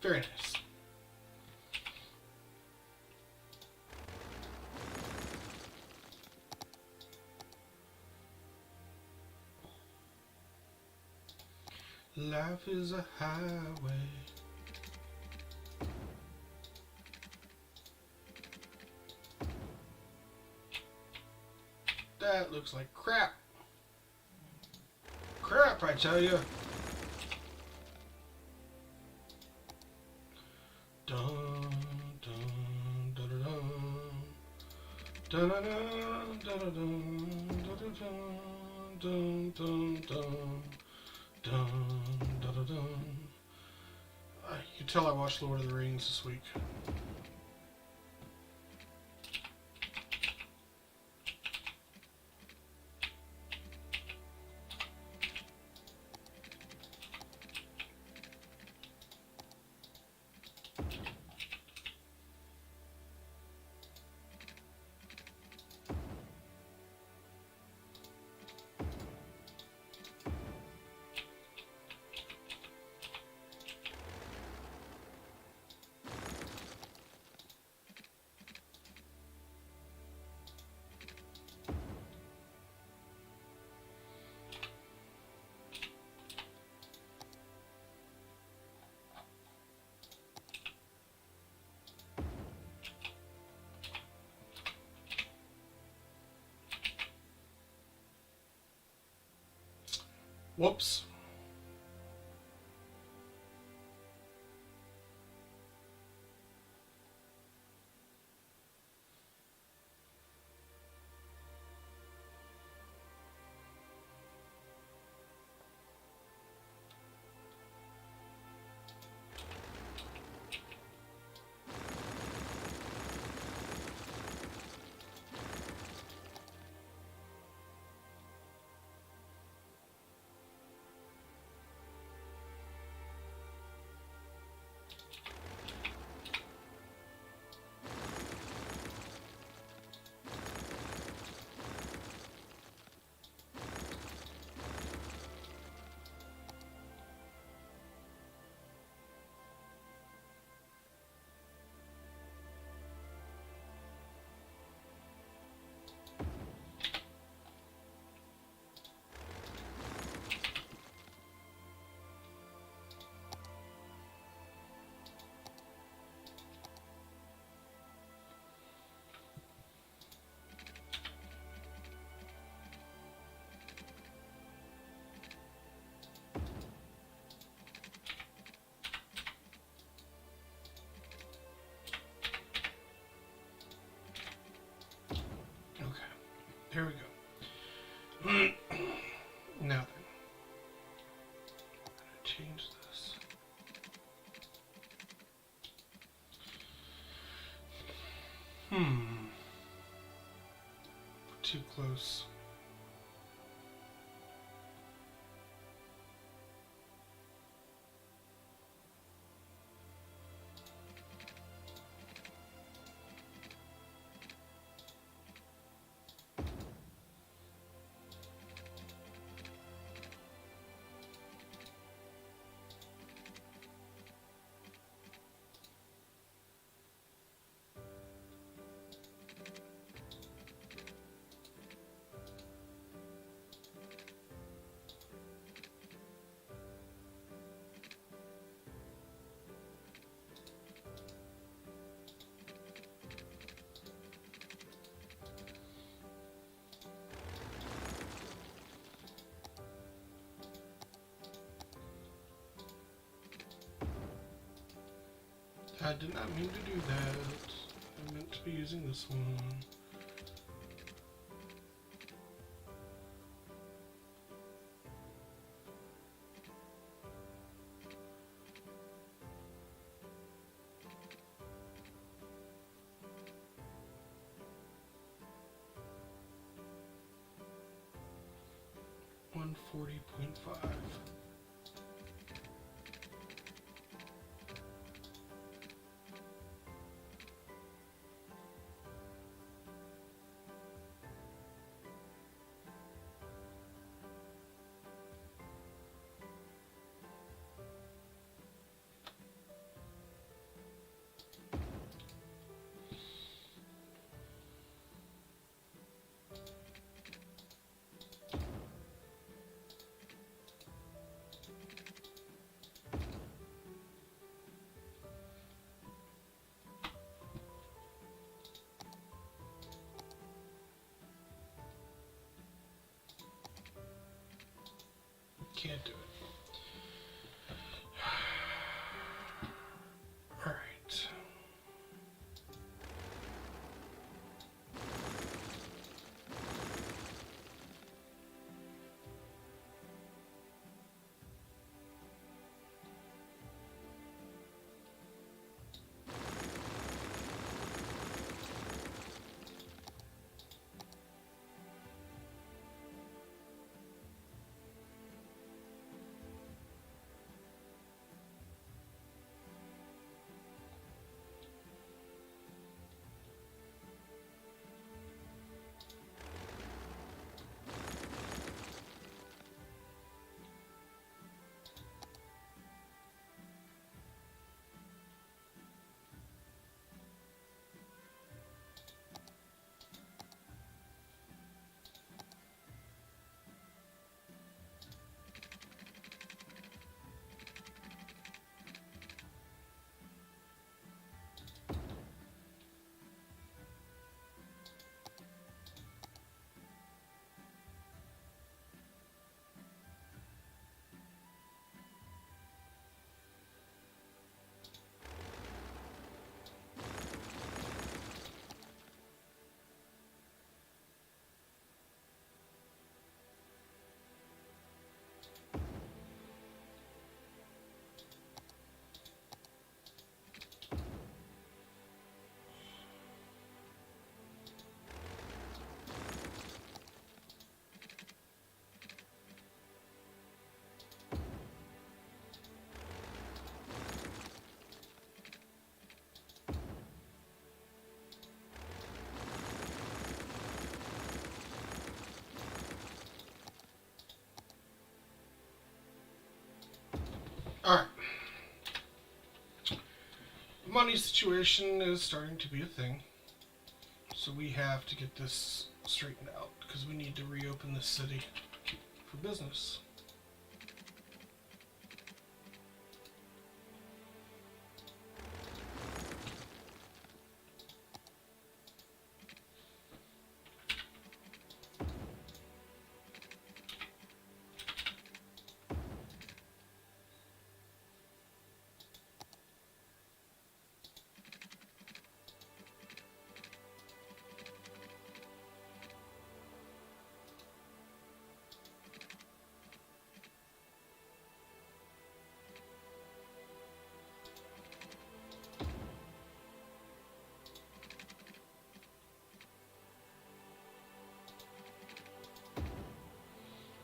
[SPEAKER 1] Very nice. Life is a highway. That looks like crap. Crap, I tell you. Dun, dun, dun, dun, dun, dun, dun, dun, dun, dun, dun, dun. Dun, dun, dun, dun. You can tell I watched Lord of the Rings this week. Whoops. Okay, here we go. Now then, I'm gonna change this. Too close. I did not mean to do that. I meant to be using this one. $140.5. Can't do it. All right. money situation is starting to be a thing. So we have to get this straightened out because we need to reopen the city for business.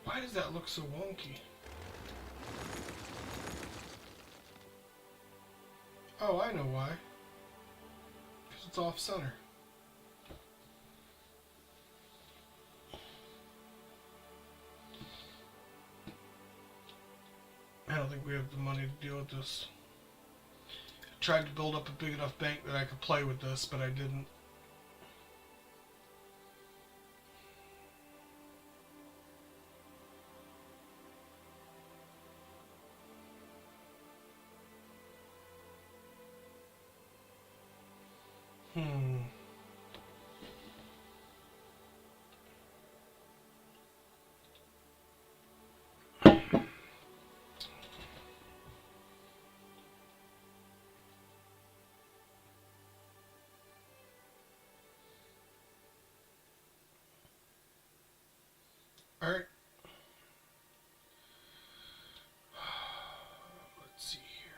[SPEAKER 1] Why does that look so wonky? Oh, I know why. Because it's off center. I don't think we have the money to deal with this. I tried to build up a big enough bank that I could play with this, but I didn't. Alright. Let's see here.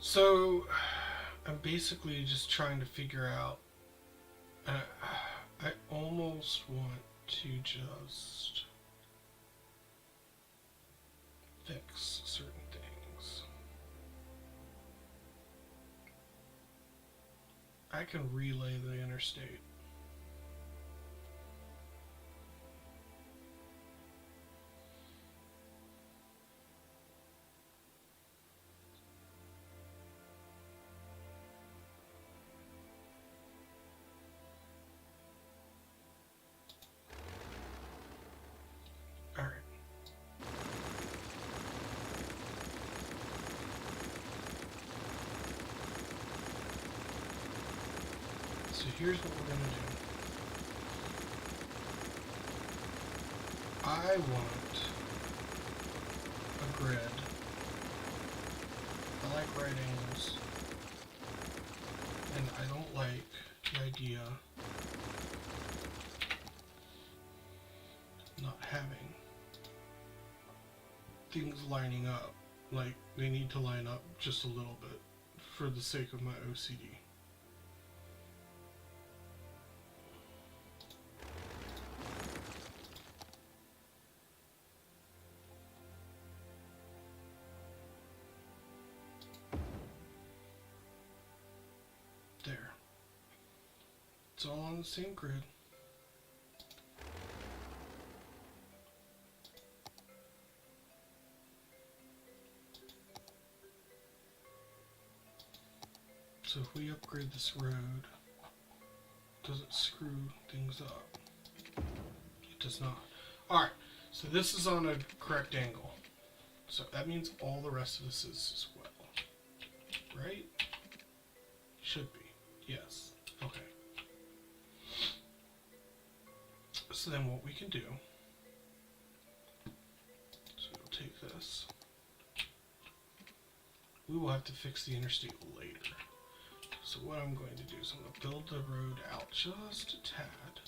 [SPEAKER 1] So, I'm basically just trying to figure out. I almost want to just fix certain things. I can relay the interstate. So here's what we're going to do. I want a grid. I like right angles. And I don't like the idea of not having things lining up. Like, they need to line up just a little bit for the sake of my OCD. There. It's all on the same grid. So if we upgrade this road, does it screw things up? It does not. Alright, so this is on a correct angle. So that means all the rest of this is as well. Right? Should be. Yes. Okay. So then what we can do we will have to fix the interstate later. So what I'm going to do is I'm going to build the road out just a tad.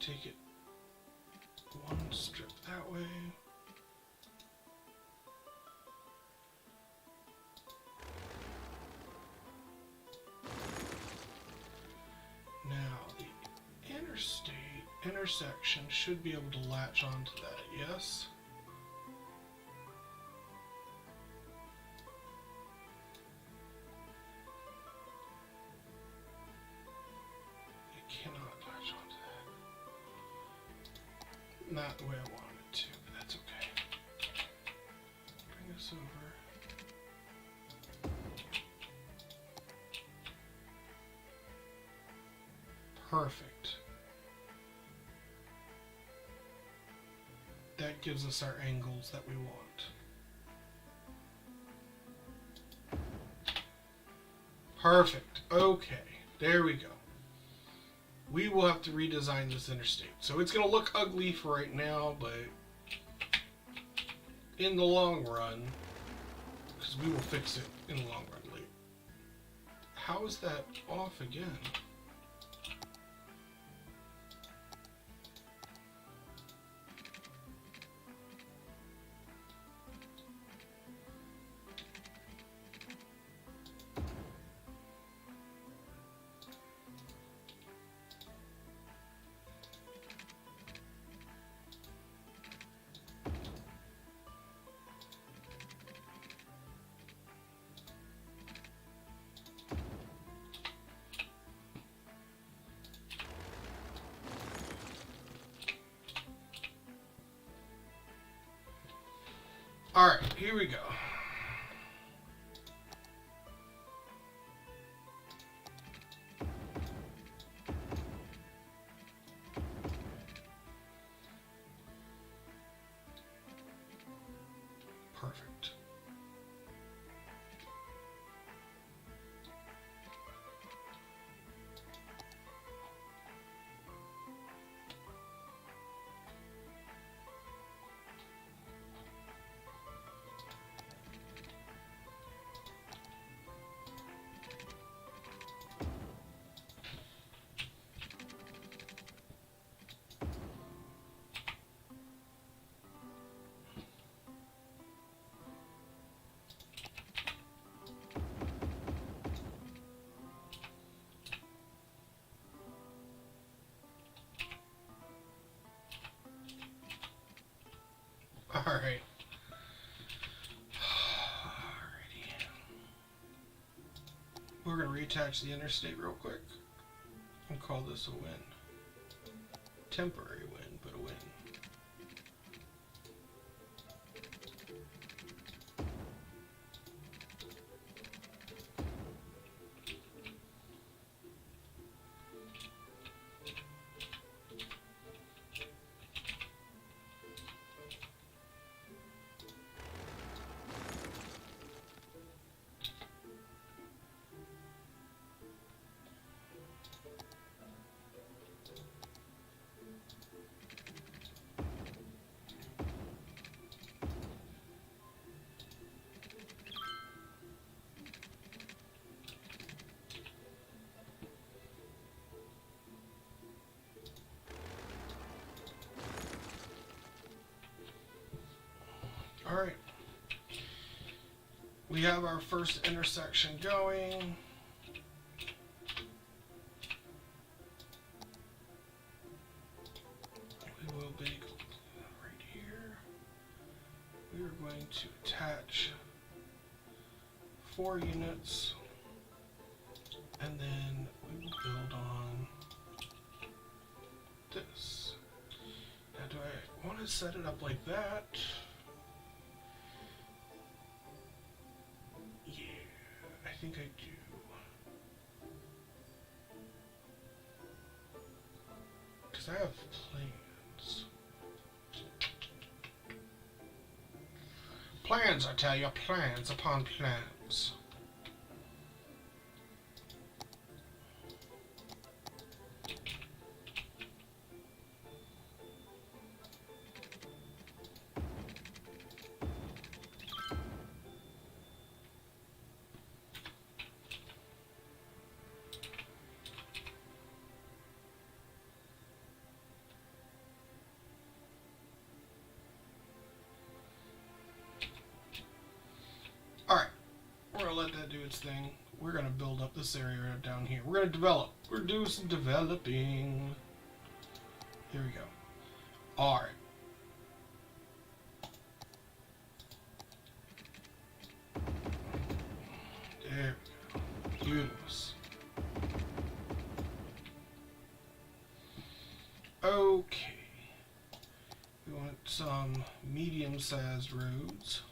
[SPEAKER 1] Take it one strip that way. Now the interstate intersection should be able to latch onto that, yes? Cannot latch onto that. Not the way I wanted it to, but that's okay. Bring this over. Perfect. That gives us our angles that we want. Perfect. Okay, there we go. We will have to redesign this interstate. So it's going to look ugly for right now, but in the long run, because we will fix it in the long run later. How is that off again? Alright, here we go. Perfect. Alright. Alrighty. We're going to reattach the interstate real quick and call this a win. Temporary win, but a win. Alright. We have our first intersection going. We will be right here. We are going to attach 4 units, and then we will build on this. Now, do I want to set it up like that? I think I do. Because I have plans. Plans, I tell you, plans upon plans. its thing. We're going to build up this area down here. We're going to develop. We're doing some developing. Here we go. Alright. There we go. Beautiful. Okay. We want some medium-sized roads.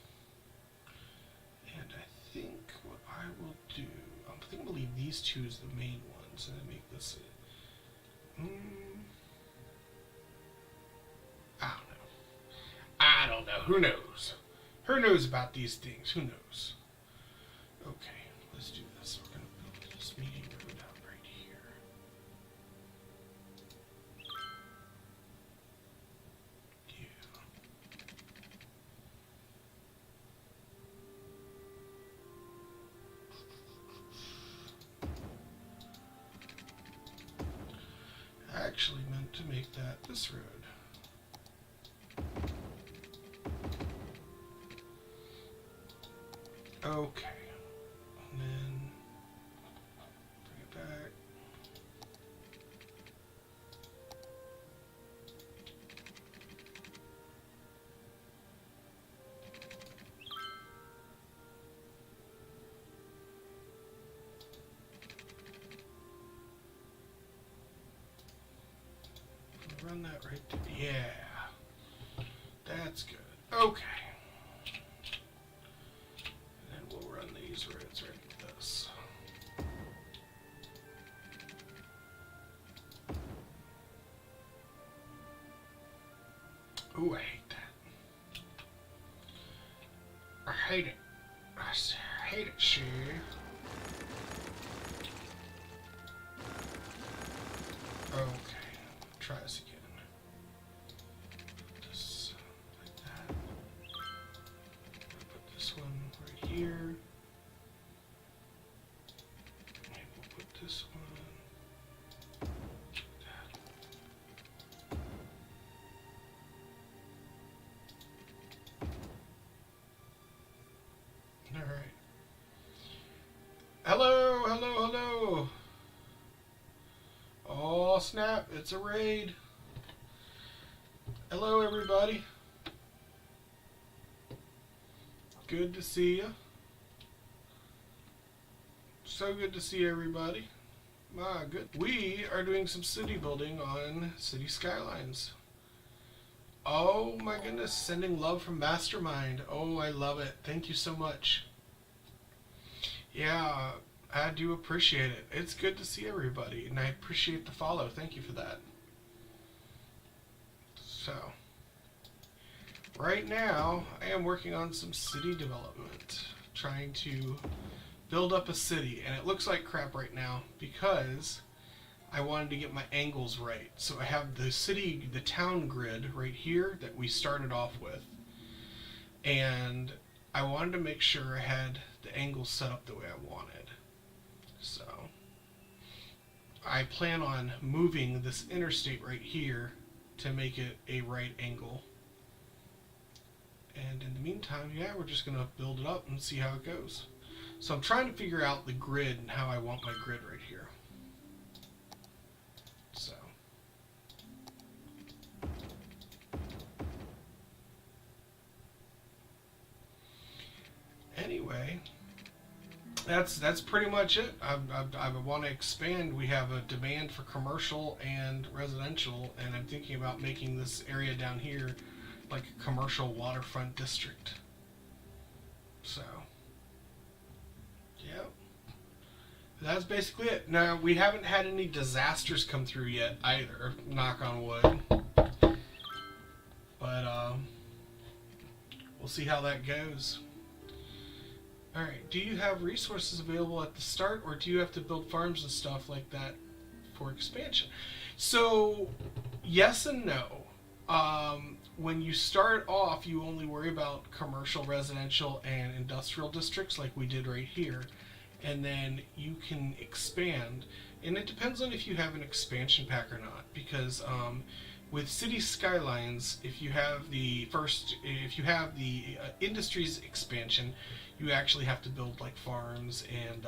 [SPEAKER 1] And I think what I will do, I think I'm going to leave these two as the main ones and then make this I don't know. Who knows? Who knows about these things? Who knows? Okay, let's do this. We're going to build this medium road out right here. I actually meant to make that this road. Okay, and then bring it back. Run that right there. Yeah, that's good. Okay. Roads right like this. Ooh, I hate that. I hate it. I hate it, Sheriff. Okay, try this again. Put this like that. Put this one right here. This one. All right. Hello, hello, hello. Oh, snap. It's a raid. Hello, everybody. Good to see you. So good to see everybody. My good. We are doing some city building on City Skylines. Oh my goodness, sending love from Mastermind. Oh, I love it. Thank you so much. Yeah, I do appreciate it. It's good to see everybody, and I appreciate the follow. Thank you for that. So, right now, I am working on some city development, trying to build up a city, and it looks like crap right now because I wanted to get my angles right. So I have the town grid right here that we started off with, and I wanted to make sure I had the angles set up the way I wanted. So I plan on moving this interstate right here to make it a right angle. And in the meantime, yeah, we're just going to build it up and see how it goes. So I'm trying to figure out the grid and how I want my grid right here. So. Anyway, that's pretty much it. I want to expand. We have a demand for commercial and residential, and I'm thinking about making this area down here like a commercial waterfront district. So. Yep. That's basically it. Now, we haven't had any disasters come through yet either, knock on wood. But, we'll see how that goes. Alright, do you have resources available at the start, or do you have to build farms and stuff like that for expansion? So, yes and no. When you start off, you only worry about commercial, residential, and industrial districts like we did right here. And then you can expand. And it depends on if you have an expansion pack or not. Because with city skylines, if you have the industries expansion, you actually have to build like farms and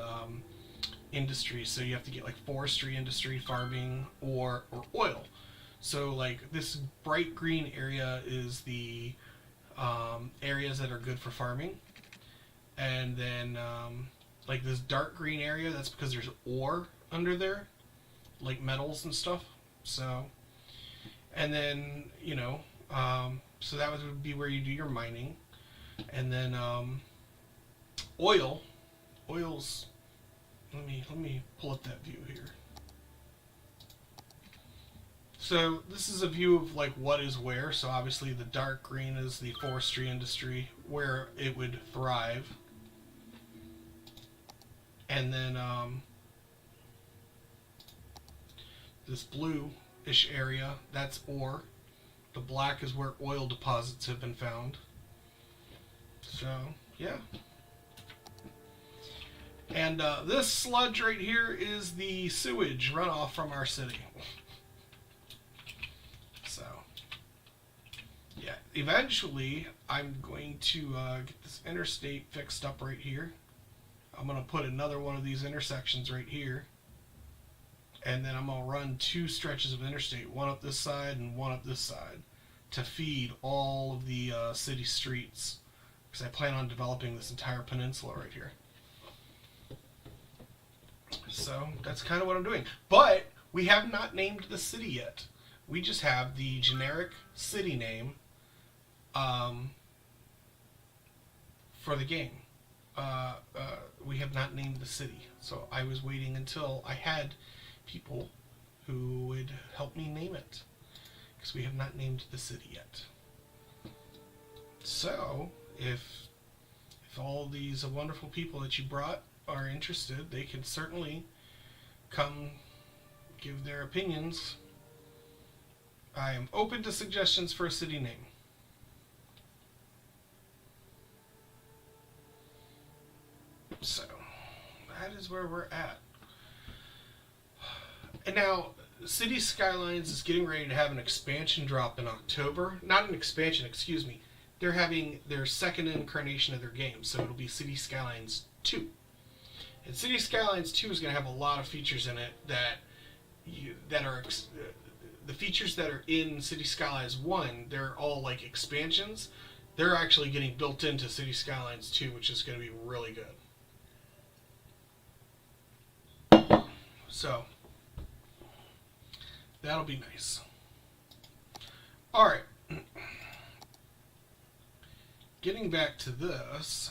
[SPEAKER 1] industry. So you have to get like forestry industry, farming, or oil. So like this bright green area is the areas that are good for farming, and then like this dark green area, that's because there's ore under there, like metals and stuff. So, and then so that would be where you do your mining, and then oil's. Let me pull up that view here. So this is a view of like what is where. So obviously the dark green is the forestry industry where it would thrive, and then this blue-ish area, that's ore. The black is where oil deposits have been found. So yeah. And this sludge right here is the sewage runoff from our city. So, yeah, eventually I'm going to get this interstate fixed up right here. I'm going to put another one of these intersections right here. And then I'm going to run 2 stretches of interstate, one up this side and one up this side, to feed all of the city streets. Because I plan on developing this entire peninsula right here. So that's kind of what I'm doing. But we have not named the city yet. We just have the generic city name for the game. We have not named the city. So I was waiting until I had people who would help me name it. Because we have not named the city yet. So if all these wonderful people that you brought are interested, they can certainly come give their opinions. I am open to suggestions for a city name. So that is where we're at. And now City Skylines is getting ready to have an expansion drop in October. Not an expansion, excuse me. They're having their second incarnation of their game, so it'll be City Skylines 2. And City Skylines 2 is going to have a lot of features in it that are the features that are in City Skylines 1. They're all like expansions. They're actually getting built into City Skylines 2, which is going to be really good. So that'll be nice. All right. Getting back to this.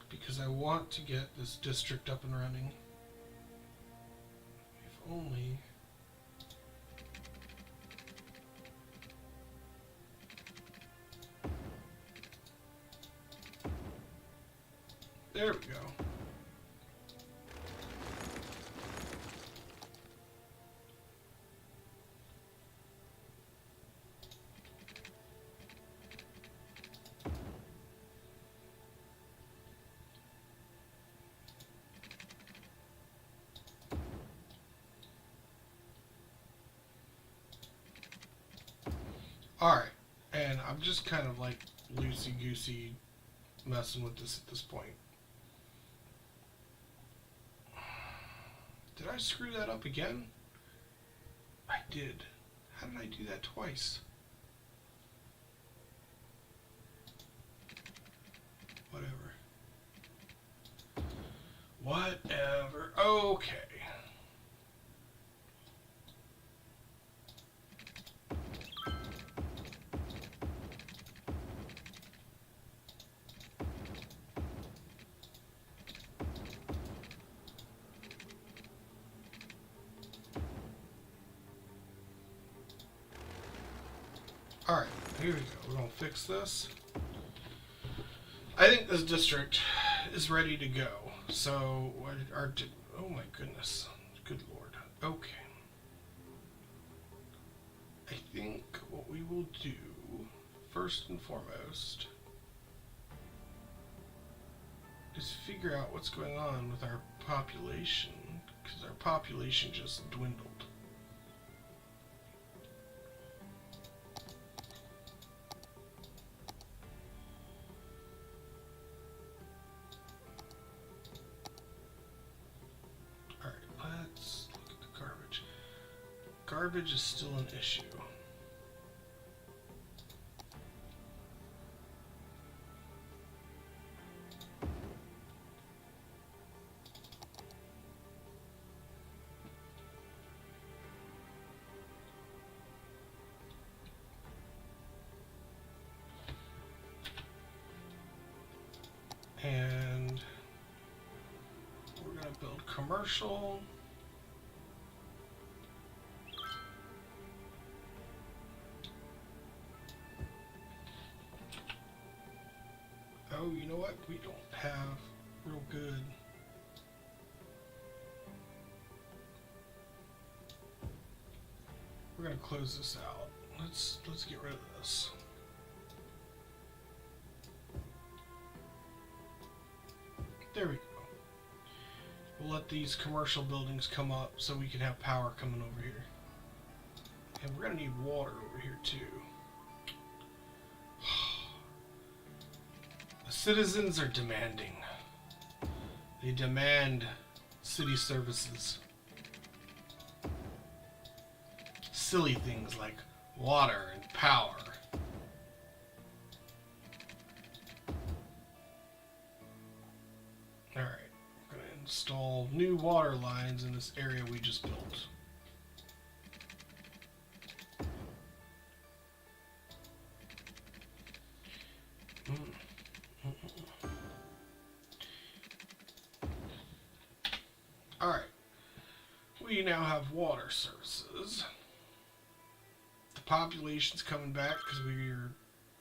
[SPEAKER 1] Because I want to get this district up and running. If only. There we go. Alright, and I'm just kind of like loosey-goosey messing with this at this point. Did I screw that up again? I did. How did I do that twice? Whatever. Whatever. Okay. Alright, here we go. We're going to fix this. I think this district is ready to go. So, oh my goodness. Good Lord. Okay. I think what we will do, first and foremost, is figure out what's going on with our population, because our population just dwindled. Alright, let's look at the garbage. Garbage is still an issue. And we're going to build commercial. Oh, you know what? We don't have real good. We're going to close this out. Let's get rid of this. There we go. We'll let these commercial buildings come up so we can have power coming over here. And we're going to need water over here too. The citizens are demanding. They demand city services. Silly things like water and power. Alright, we're going to install new water lines in this area we just built. Alright, we now have water services. The population's coming back because we're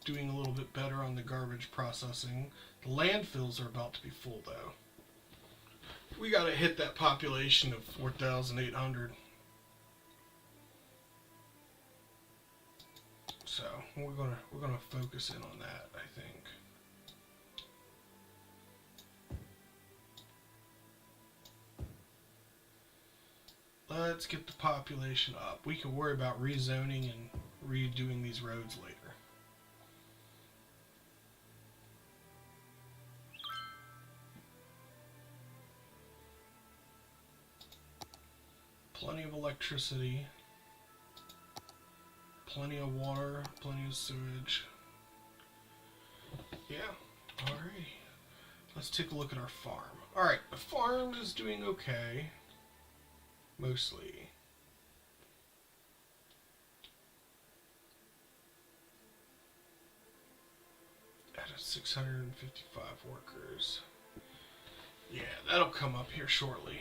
[SPEAKER 1] doing a little bit better on the garbage processing. The landfills are about to be full though. We gotta hit that population of 4,800. So we're gonna focus in on that, I think. Let's get the population up. We can worry about rezoning and redoing these roads later. Plenty of electricity, plenty of water, plenty of sewage. Yeah, alright. Let's take a look at our farm. Alright, the farm is doing okay. Mostly. At 655 workers. Yeah, that'll come up here shortly.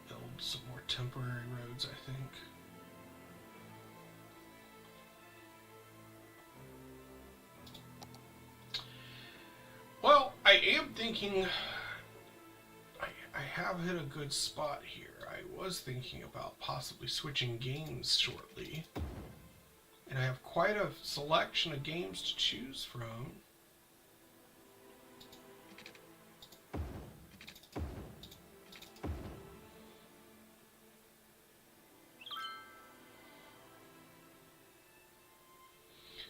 [SPEAKER 1] Build some more temporary roads, I think. Well, I am thinking I have hit a good spot here. I was thinking about possibly switching games shortly. And I have quite a selection of games to choose from.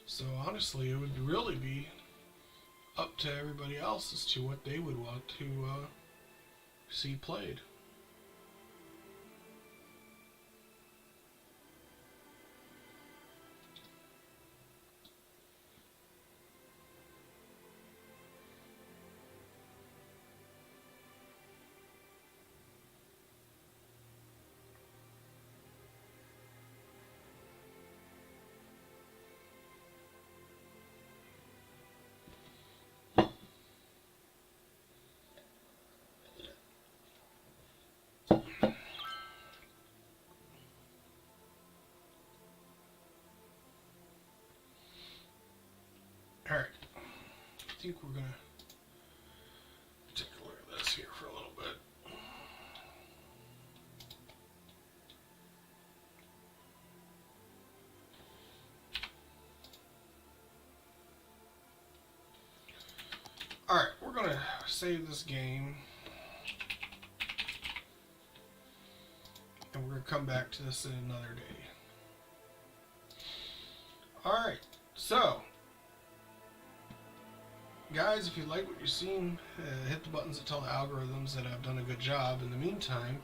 [SPEAKER 1] So honestly, it would really be up to everybody else as to what they would want to see played. Alright, I think we're going to take a look at this here for a little bit. Alright, we're going to save this game. And we're going to come back to this in another day. Alright, so, guys, if you like what you're seeing, hit the buttons that tell the algorithms that I've done a good job. In the meantime,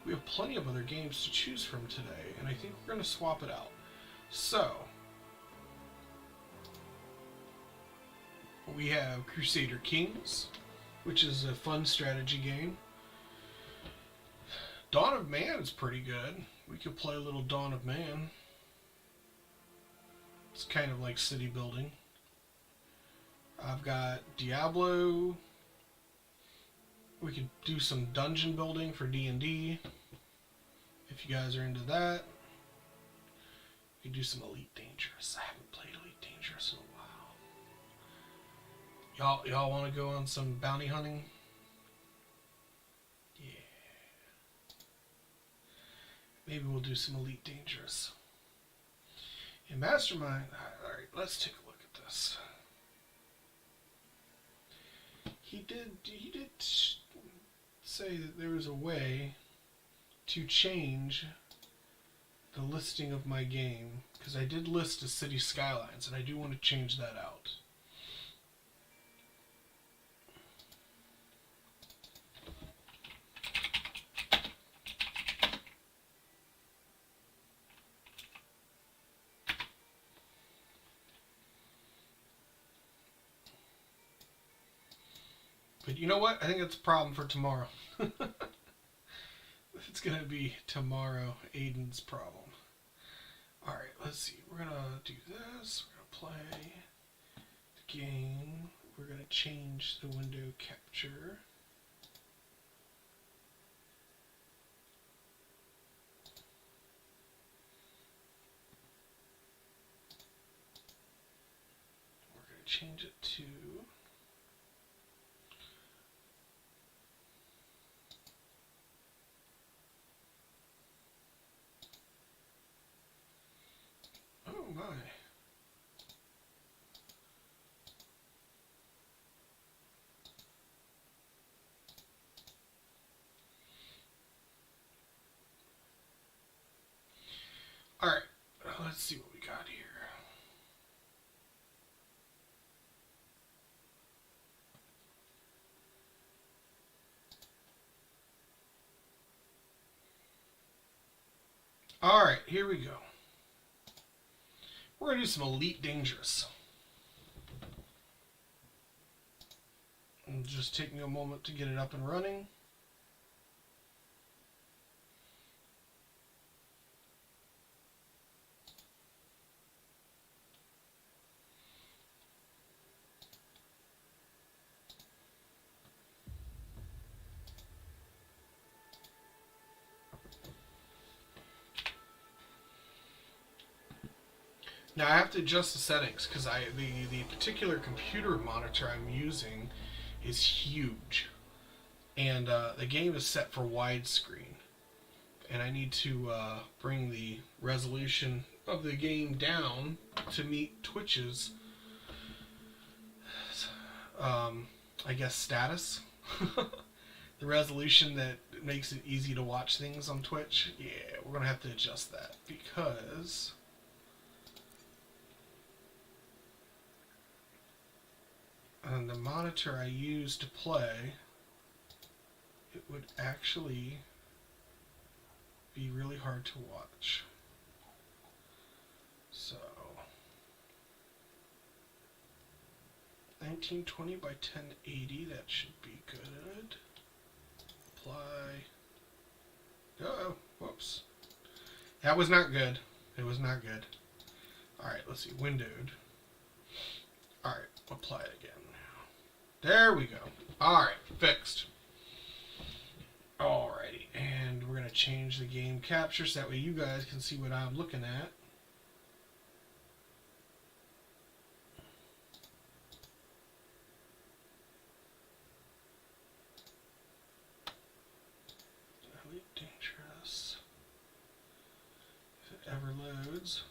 [SPEAKER 1] we have plenty of other games to choose from today, and I think we're going to swap it out. So, we have Crusader Kings, which is a fun strategy game. Dawn of Man is pretty good. We could play a little Dawn of Man. It's kind of like city building. I've got Diablo. We could do some dungeon building for D&D. If you guys are into that. We could do some Elite Dangerous. I haven't played Elite Dangerous in a while. Y'all want to go on some bounty hunting? Yeah. Maybe we'll do some Elite Dangerous. In Mastermind, alright, let's take a look at this. He did say that there was a way to change the listing of my game, because I did list as City Skylines, and I do want to change that out. But you know what? I think that's a problem for tomorrow. It's going to be tomorrow Aiden's problem. Alright, let's see. We're going to do this. We're going to play the game. We're going to change the window capture. We're going to change it to... Oh my. Alright, let's see what we got here. Alright, here we go. We're going to do some Elite Dangerous. It'll just take me a moment to get it up and running. Now I have to adjust the settings because the particular computer monitor I'm using is huge, and the game is set for widescreen, and I need to bring the resolution of the game down to meet Twitch's I guess status. The resolution that makes it easy to watch things on Twitch. Yeah, we're gonna have to adjust that because on the monitor I use to play, it would actually be really hard to watch. So 1920 by 1080, that should be good. Apply. Oh, whoops. That was not good. It was not good. Alright, let's see. Windowed. Alright, apply it again. There we go. Alright, fixed. Alrighty, and we're going to change the game capture so that way you guys can see what I'm looking at. Elite Dangerous. If it ever loads.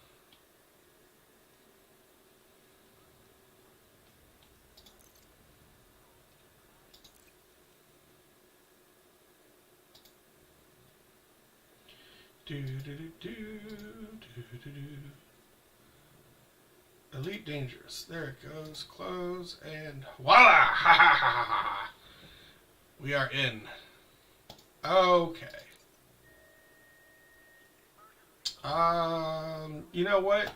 [SPEAKER 1] Do do do do do do do. Elite Dangerous. There it goes. Close and voila! Ha ha ha ha ha! We are in. Okay. You know what?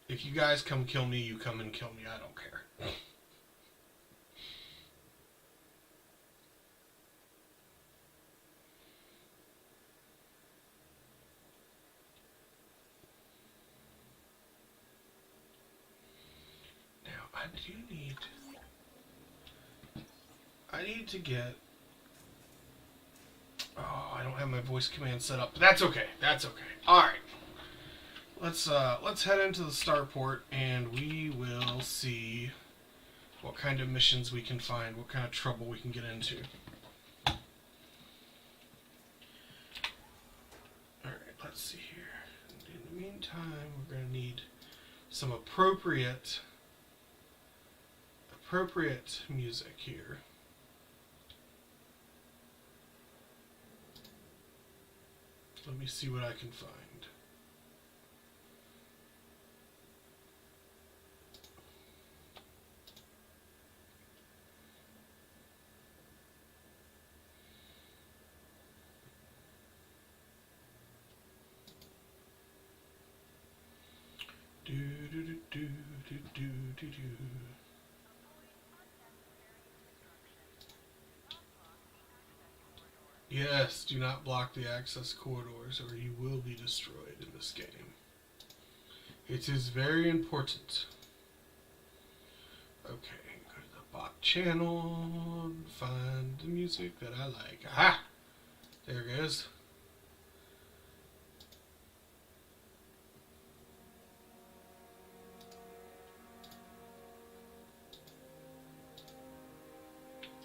[SPEAKER 1] If you guys come kill me, you come and kill me. I don't care. I need to get... Oh, I don't have my voice command set up, but that's okay. That's okay. All right. Let's head into the starport and we will see what kind of missions we can find, what kind of trouble we can get into. All right, let's see here. In the meantime, we're going to need some appropriate music here. Let me see what I can find. Do do do do do do do do. Yes, do not block the access corridors or you will be destroyed in this game. It is very important. Okay, go to the bot channel, find the music that I like. Aha! There it is.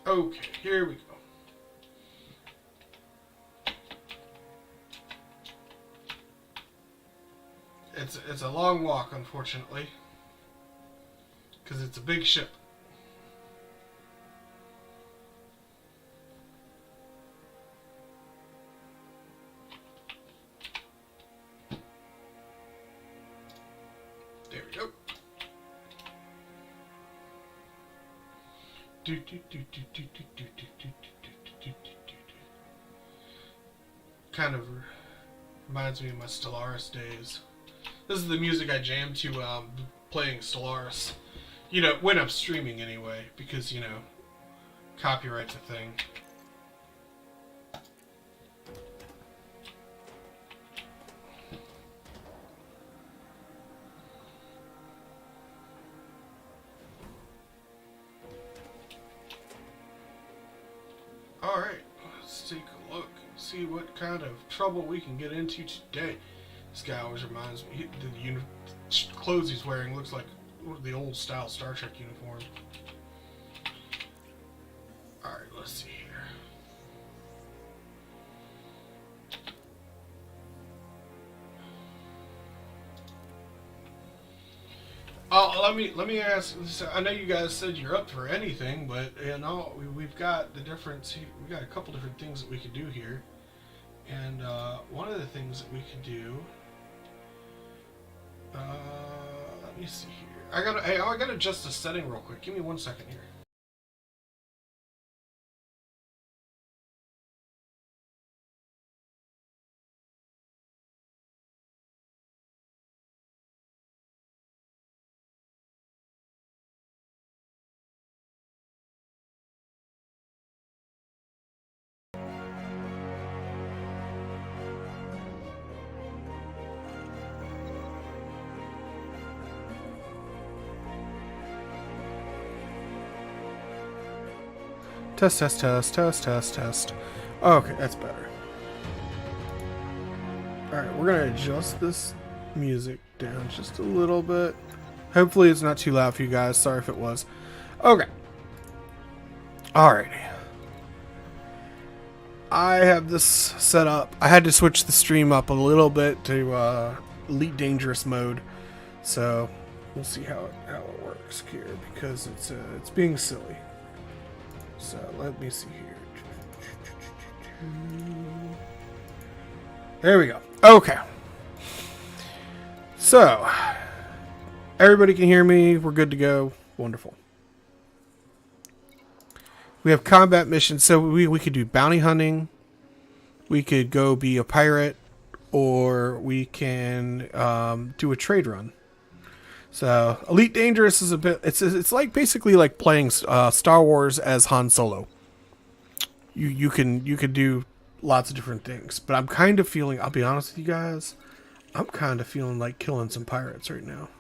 [SPEAKER 1] Okay, here we go. It's a long walk, unfortunately, because it's a big ship. There we go. Do do do do do do do do do do do do. Kind of reminds me of my Stellaris days. This is the music I jam to playing Stellaris. You know, when I'm streaming anyway, because, you know, copyright's a thing. Alright, let's take a look and see what kind of trouble we can get into today. This guy always reminds me, the clothes he's wearing looks like the old style Star Trek uniform. Alright, let's see here. Oh, let me ask. I know you guys said you're up for anything, but you know we've got the difference. We've got a couple different things that we could do here, and one of the things that we could do. Let me see here. I gotta adjust the setting real quick. Give me 1 second here. Test, test, test, test, test, test. Okay, that's better. Alright, we're gonna adjust this music down just a little bit. Hopefully it's not too loud for you guys. Sorry if it was. Okay. Alrighty. I have this set up. I had to switch the stream up a little bit to Elite Dangerous mode. So we'll see how it works here because it's being silly. So let me see here. There we go. Okay. So, everybody can hear me. We're good to go. Wonderful. We have combat missions. So we could do bounty hunting. We could go be a pirate. Or we can do a trade run. So, Elite Dangerous is a bit... It's like basically like playing Star Wars as Han Solo. You can do lots of different things. But I'm kind of feeling... I'll be honest with you guys. I'm kind of feeling like killing some pirates right now.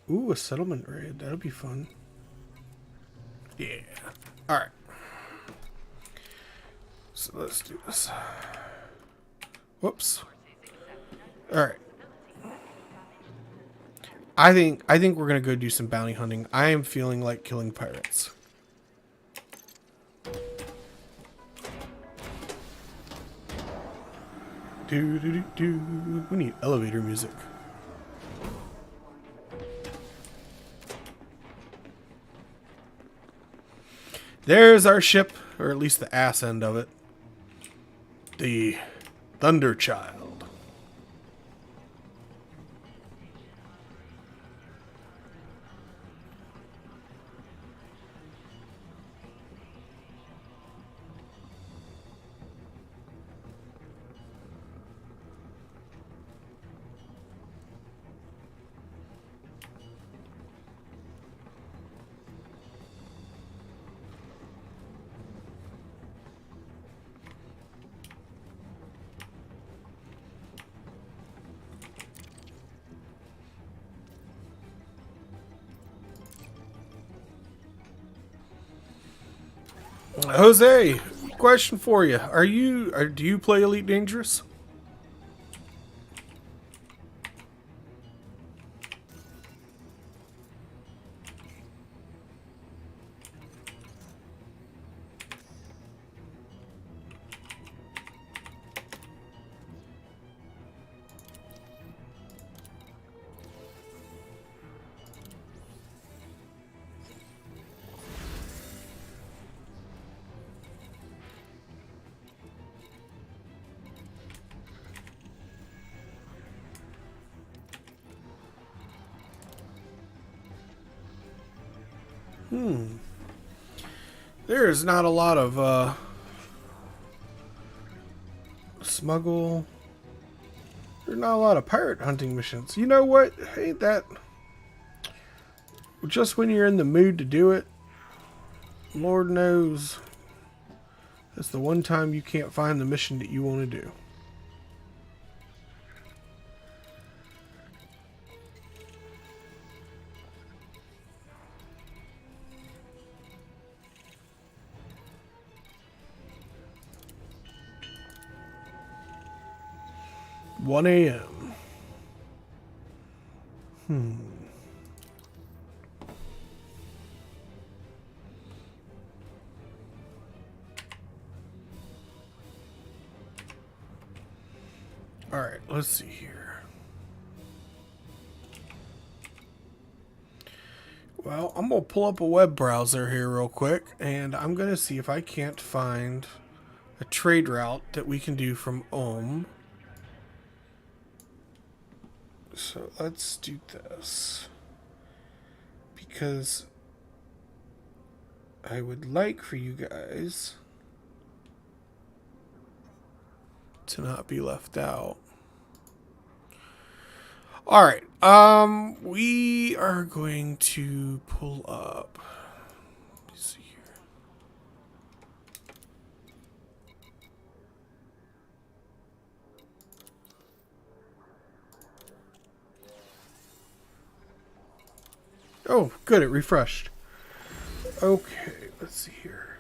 [SPEAKER 1] Ooh, a settlement raid. That'll be fun. Yeah. Alright. So let's do this. Whoops. Alright. I think we're gonna go do some bounty hunting. I am feeling like killing pirates. We need elevator music. There's our ship, or at least the ass end of it. The Thunderchild. Jose, question for you. Do you play Elite Dangerous? There is not a lot of smuggle. There's not a lot of pirate hunting missions. You know what? Ain't that just when you're in the mood to do it? Lord knows that's the one time you can't find the mission that you want to do. One a.m. Alright, let's see here. Well, I'm going to pull up a web browser here real quick, and I'm going to see if I can't find a trade route that we can do from Ohm. So let's do this. Because I would like for you guys to not be left out. Alright, we are going to pull up. Let me see here. Oh, good, it refreshed. Okay, let's see here.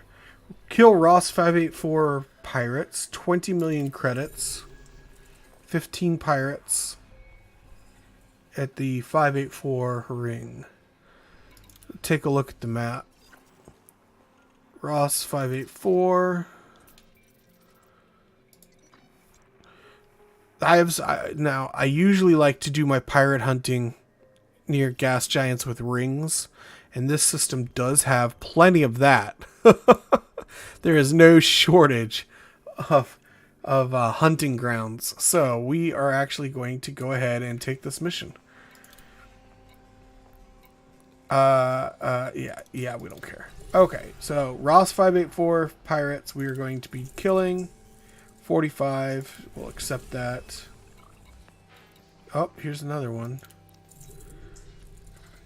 [SPEAKER 1] Kill Ross 584 pirates, 20 million credits, 15 pirates at the 584 ring. Take a look at the map. Ross 584. Now, I usually like to do my pirate hunting near gas giants with rings, And this system does have plenty of that. There is no shortage of hunting grounds. So we are actually going to go ahead and take this mission. Yeah, we don't care. Okay, so Ross 584 pirates we are going to be killing. 45, we'll accept that. Oh, here's another one.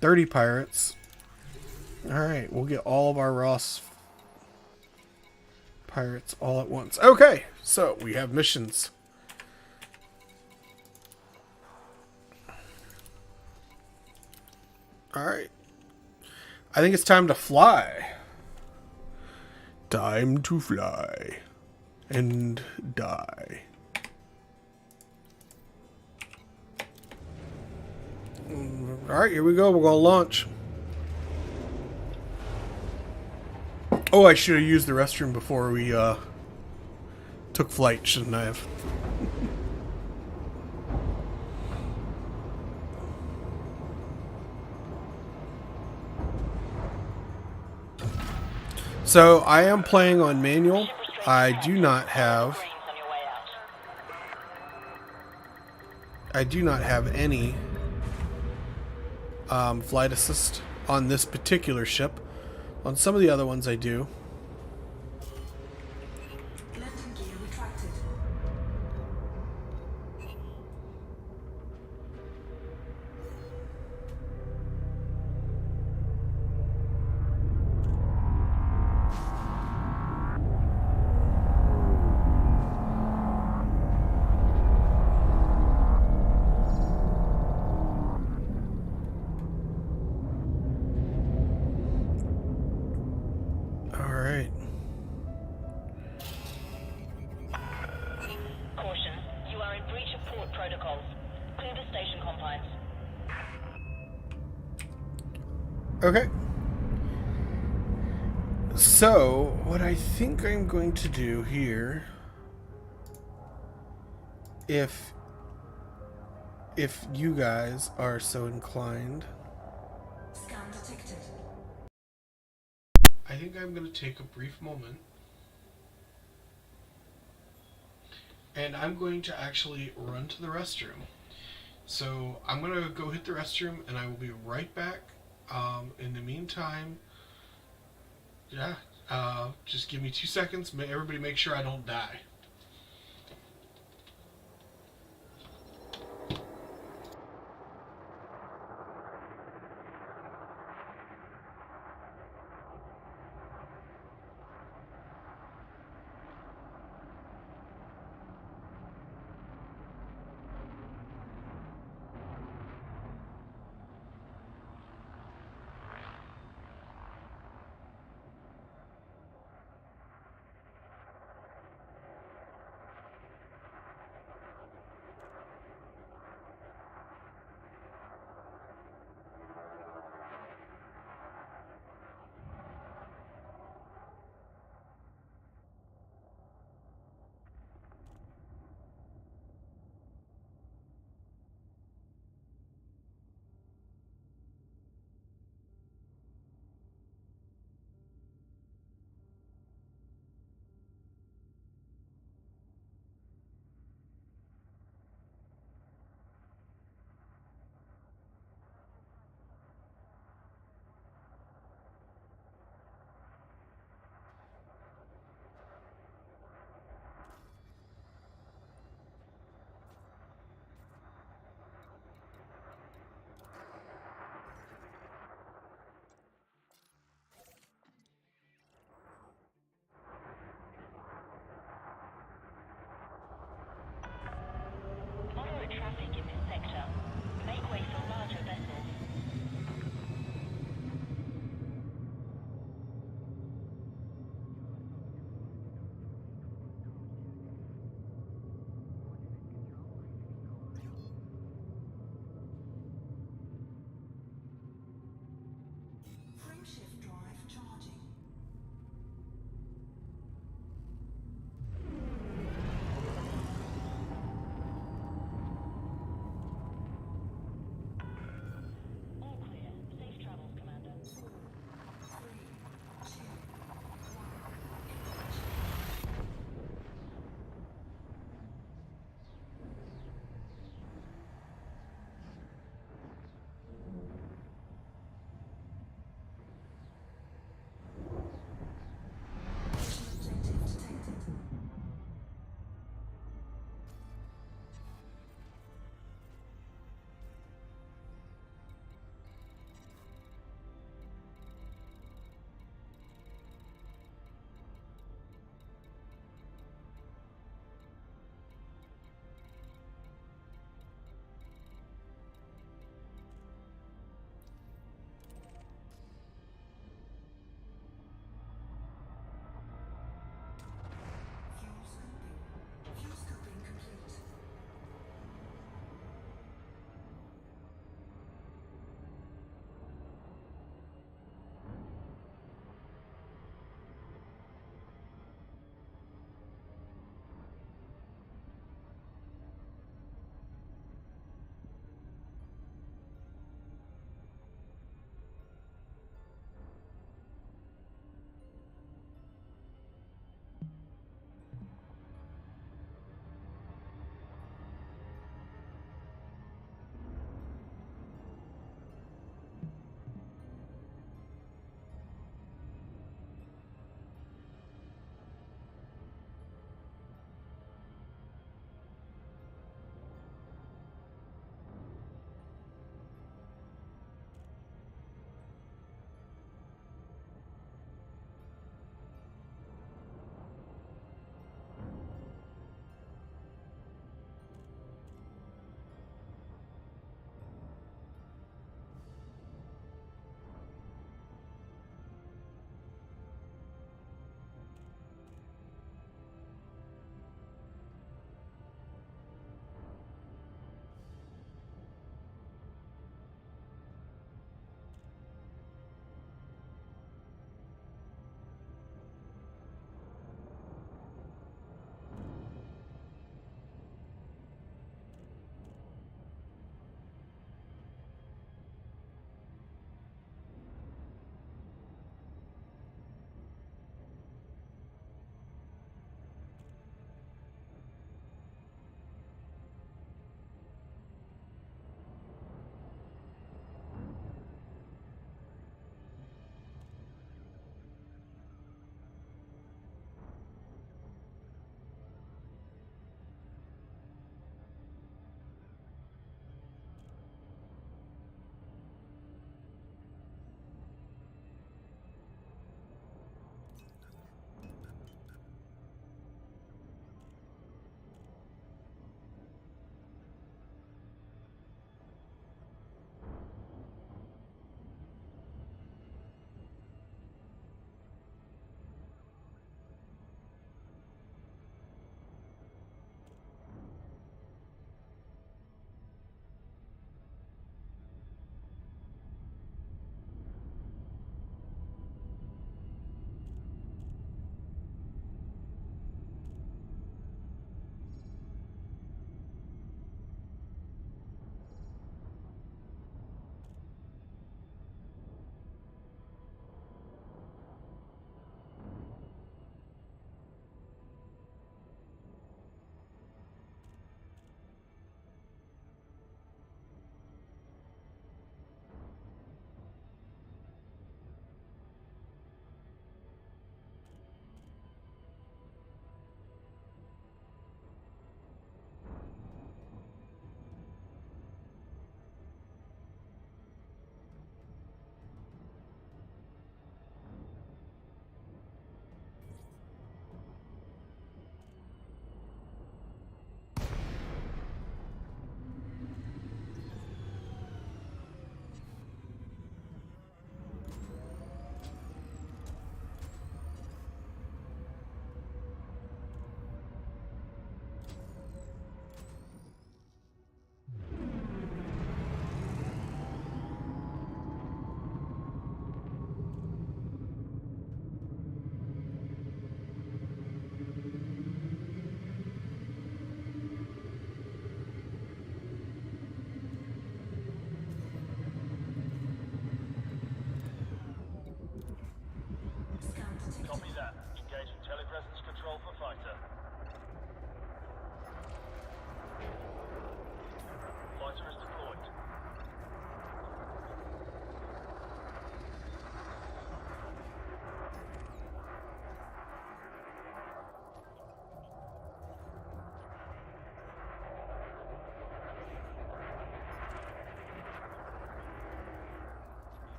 [SPEAKER 1] 30 pirates. Alright, we'll get all of our Ross pirates all at once. Okay, so we have missions. Alright. I think it's time to fly. Time to fly. And die. Alright, here we go. We're going to launch. Oh, I should have used the restroom before we took flight, shouldn't I have? So, I am playing on manual. I do not have any flight assist on this particular ship. On some of the other ones I do. Okay. So, what I think I'm going to do here, if you guys are so inclined, scan detected. I think I'm going to take a brief moment, and I'm going to actually run to the restroom. So, I'm going to go hit the restroom, and I will be right back. In the meantime, yeah, just give me 2 seconds. Everybody make sure I don't die.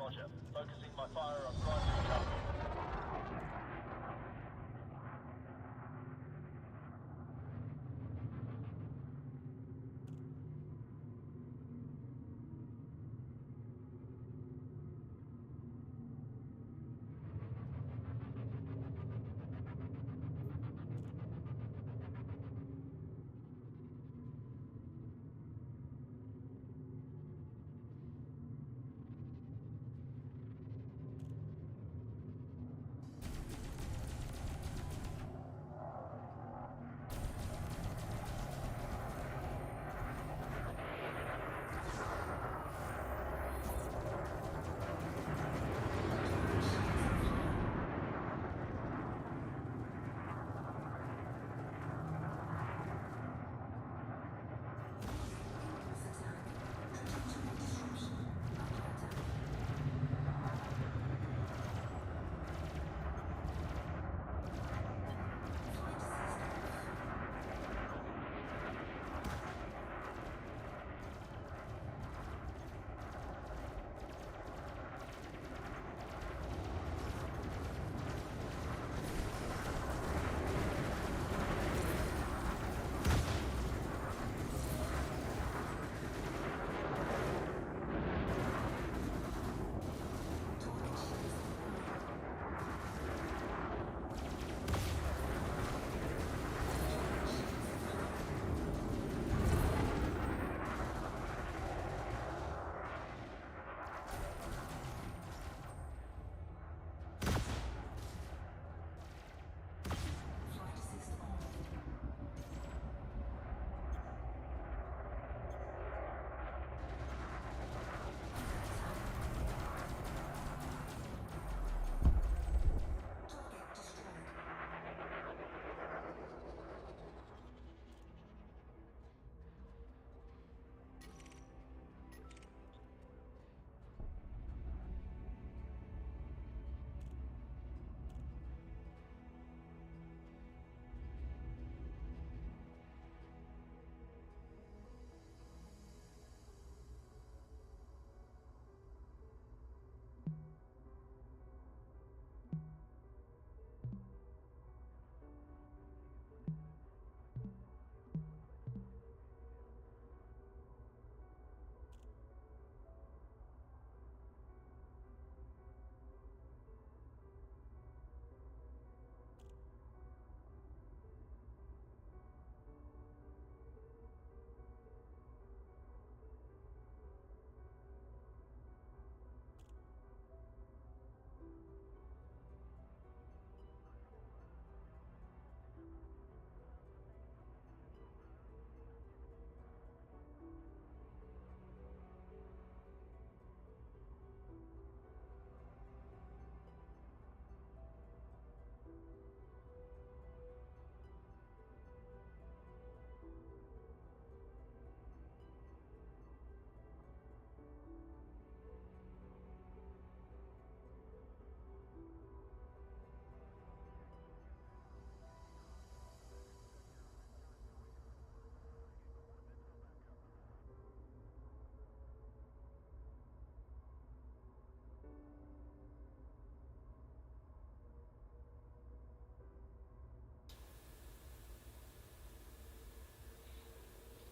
[SPEAKER 2] Roger. Focusing my fire on primary target.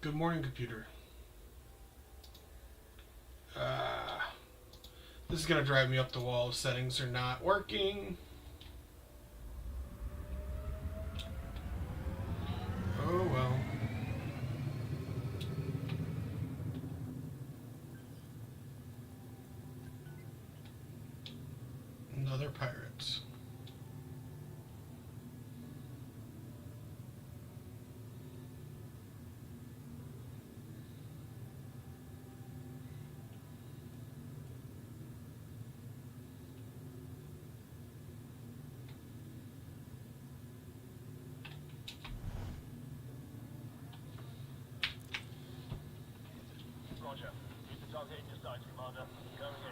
[SPEAKER 1] Good morning, computer. This is going to drive me up the wall. Settings are not working. Oh well. Another pirates.
[SPEAKER 2] Roger. Keep the target in your sights, Commander. Going in.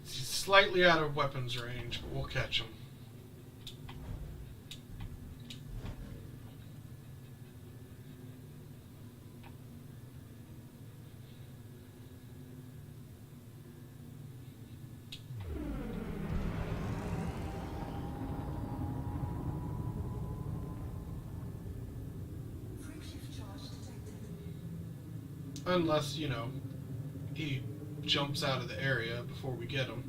[SPEAKER 1] He's slightly out of weapons range, but we'll catch him. Unless, you know, he jumps out of the area before we get him.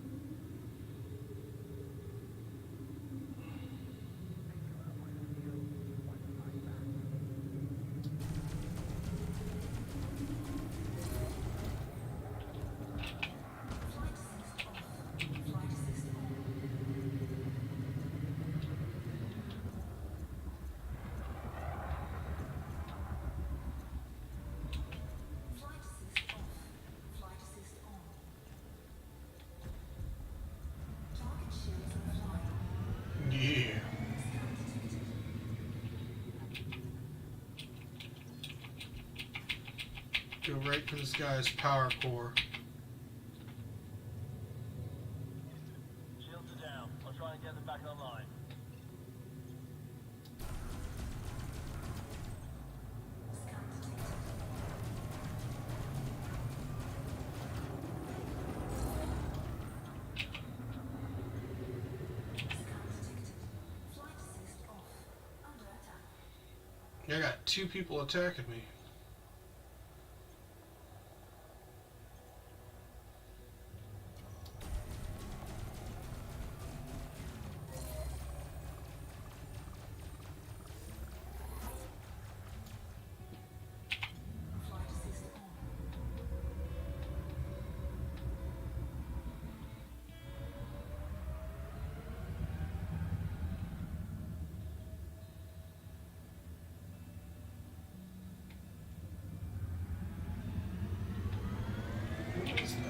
[SPEAKER 1] Yeah. Go right for this guy's power core.
[SPEAKER 2] Shields are down. I'll try and get them back online.
[SPEAKER 1] I got 2 people attacking me. What is that?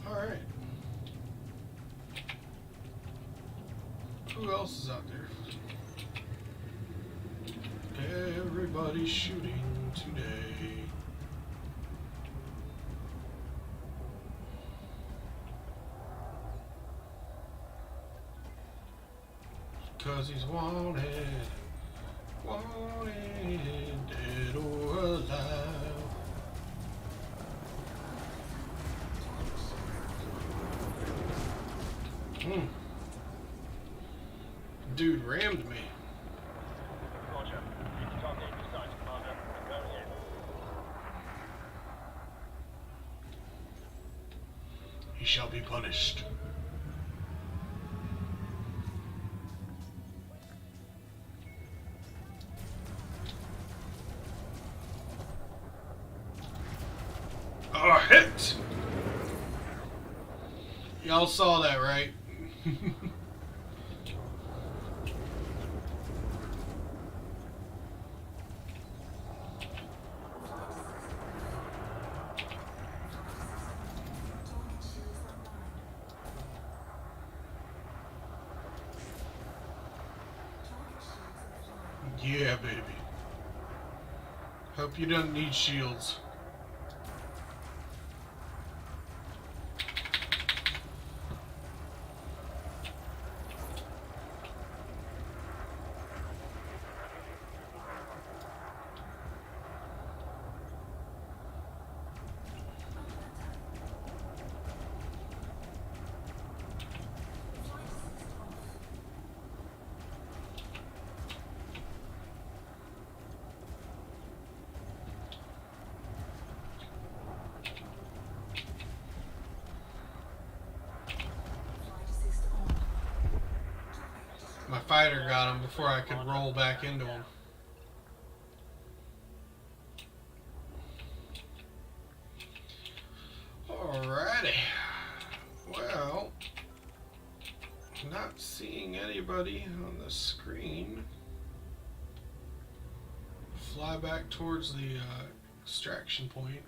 [SPEAKER 1] Alright. Who else is out there? Everybody's shooting today. Cause he's wanted, dead or alive. Dude rammed me.
[SPEAKER 2] Roger. Target precise, Commander. Going in.
[SPEAKER 1] He shall be punished. Oh, hit! Y'all saw that, right? Yeah, baby. Hope you don't need shields. My fighter got him before I could roll back into him. Alrighty. Well, not seeing anybody on the screen. Fly back towards the extraction point.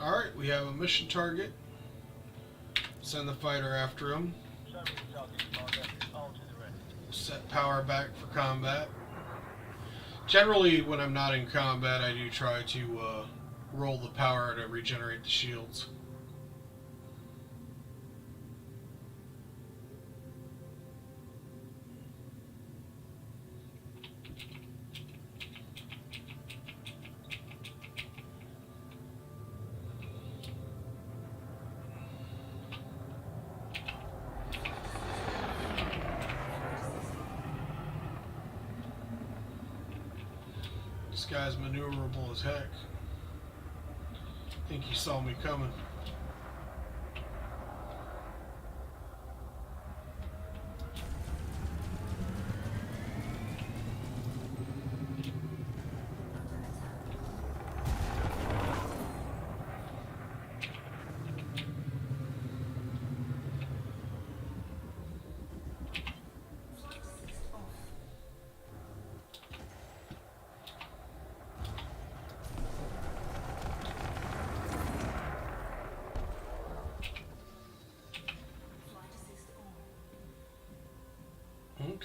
[SPEAKER 1] Alright, we have a mission target. Send the fighter after him.
[SPEAKER 2] Show me the target, Commander. I'll do the rest.
[SPEAKER 1] Set power back for combat. Generally, when I'm not in combat, I do try to roll the power to regenerate the shields. This guy's maneuverable as heck. I think he saw me coming.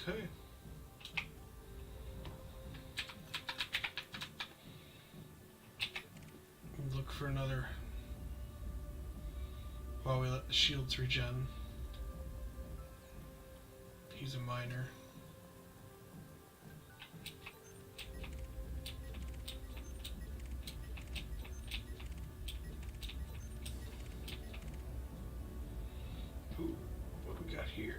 [SPEAKER 1] Okay. Look for another while we let the shields regen. He's a miner. Ooh, what do we got here?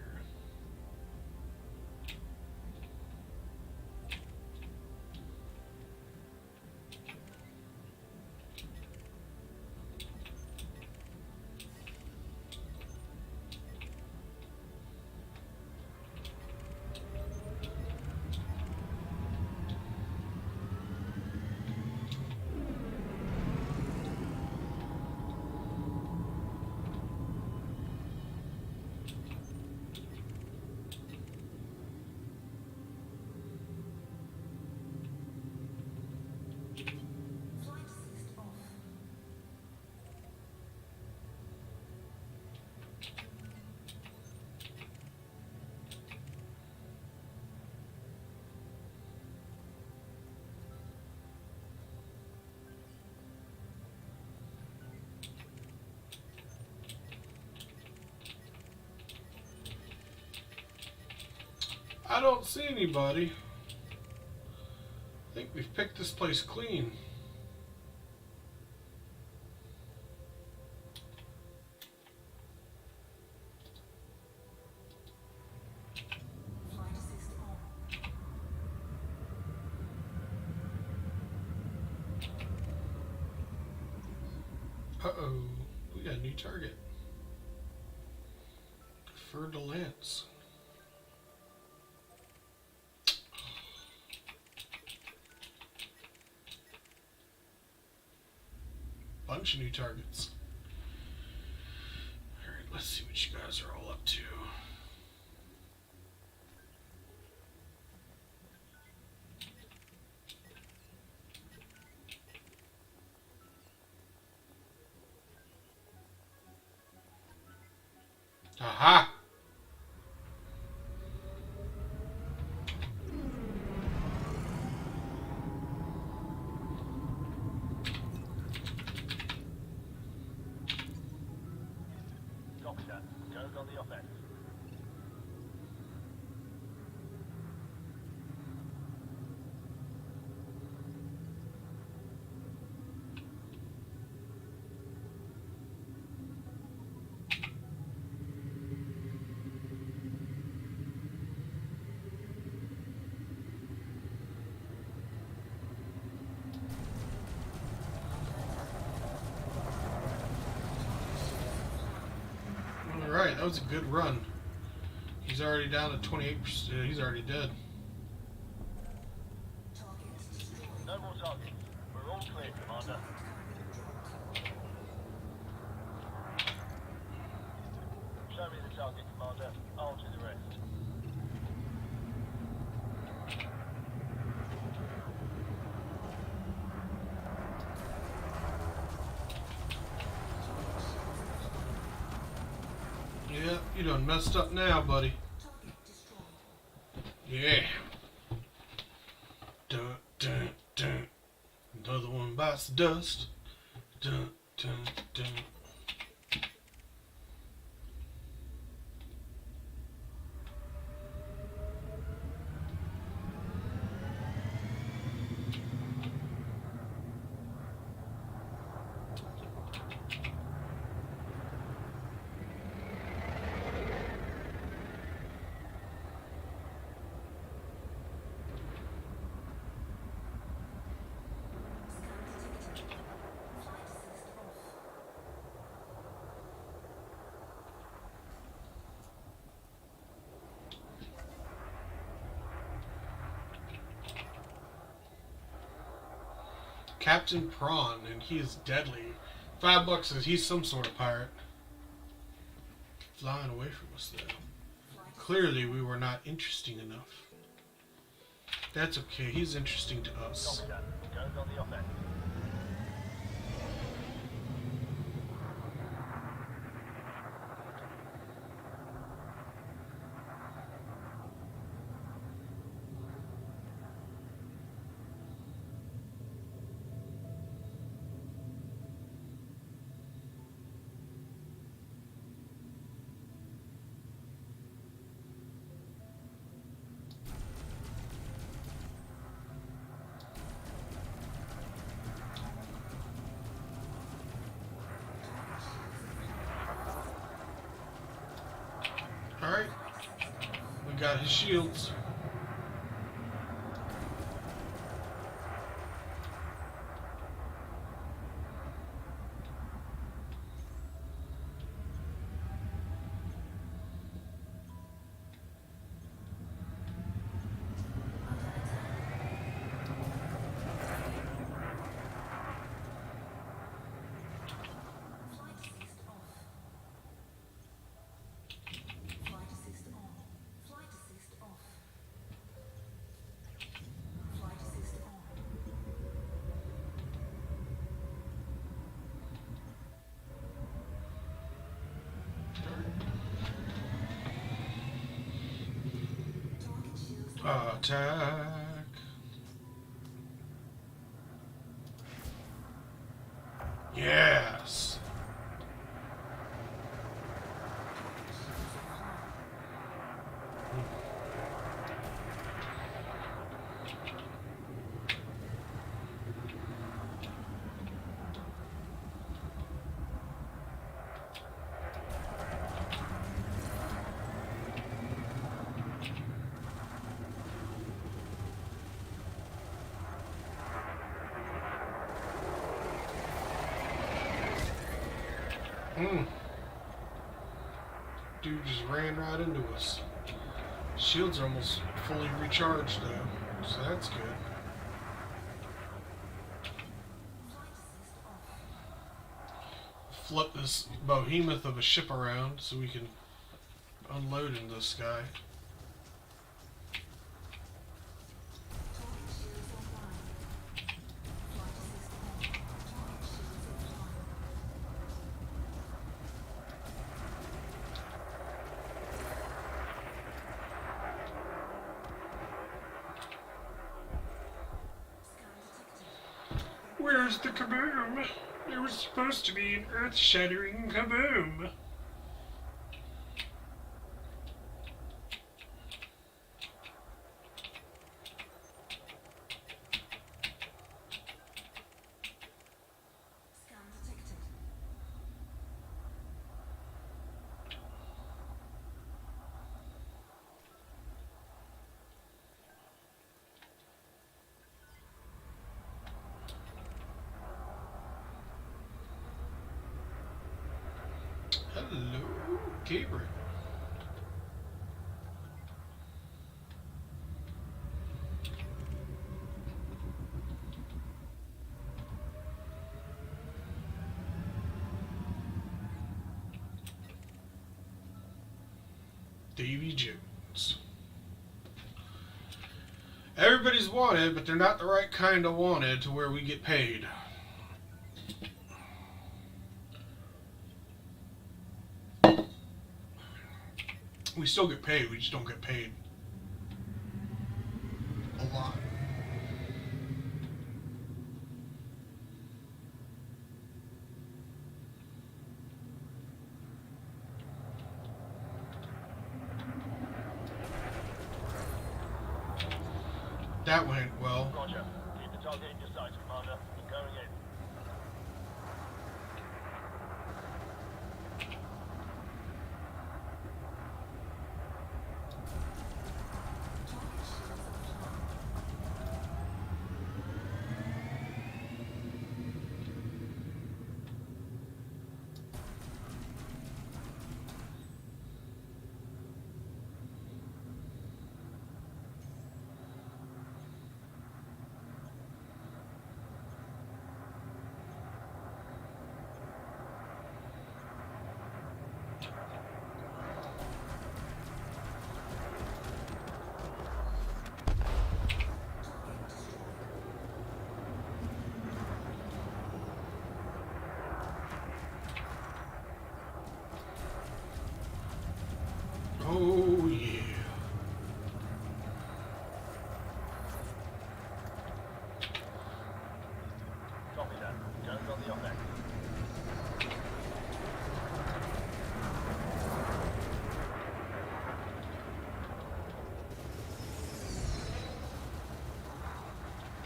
[SPEAKER 1] I don't see anybody. I think we've picked this place clean. Uh-oh, we got a new target. Fer de Lance. Bunch of new targets. Alright, let's see what you guys are all up to. Aha!
[SPEAKER 2] Copy that. Goes on the offense.
[SPEAKER 1] Alright, that was a good run. He's already down to 28%. He's already dead.
[SPEAKER 2] No more targets. We're all clear, Commander. Show me the target, Commander. I'll do the rest.
[SPEAKER 1] Yep, you done messed up now, buddy. Yeah. Dun, dun, dun. Another one bites the dust. Dun, dun, dun. Captain Prawn, and he is deadly. $5 says he's some sort of pirate. Flying away from us, though. Clearly, we were not interesting enough. That's okay. He's interesting to us.
[SPEAKER 2] Copy that. Goes on the offense.
[SPEAKER 1] Alright. We got his shields. Attack. Yes. Dude just ran right into us. Shields are almost fully recharged though, so that's good. Flip this behemoth of a ship around so we can unload in this guy. Where's the kaboom? There was supposed to be an earth-shattering kaboom. Hello, Gabriel. Davy Jones. Everybody's wanted, but they're not the right kind of wanted to where we get paid. We still get paid. We just don't get paid a lot. That went well.
[SPEAKER 2] Roger. Keep the target in your sights, Commander. Going in.
[SPEAKER 1] Oh, yeah.
[SPEAKER 2] Copy that. Guns on the offense.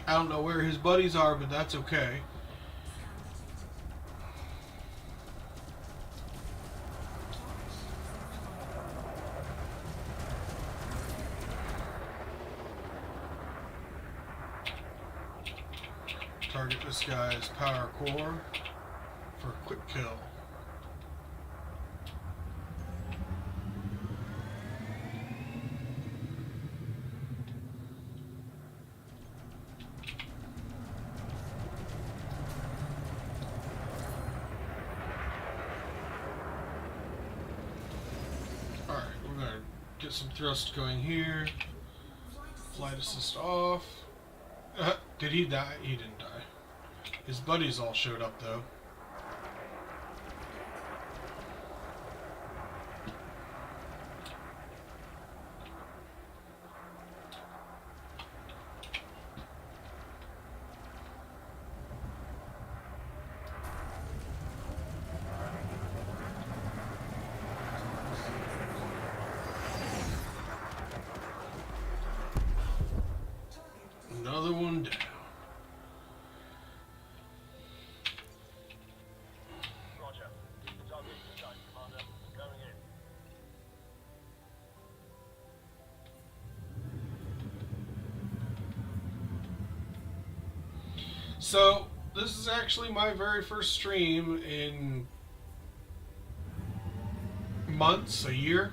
[SPEAKER 1] I don't know where his buddies are, but that's okay. Target this guy's power core for a quick kill. Alright, we're going to get some thrust going here. Flight assist off. Did he die? He didn't die. His buddies all showed up though. Another one down.
[SPEAKER 2] Roger. Keep the target in your sights, Commander. Going in.
[SPEAKER 1] So, this is actually my very first stream in months, a year.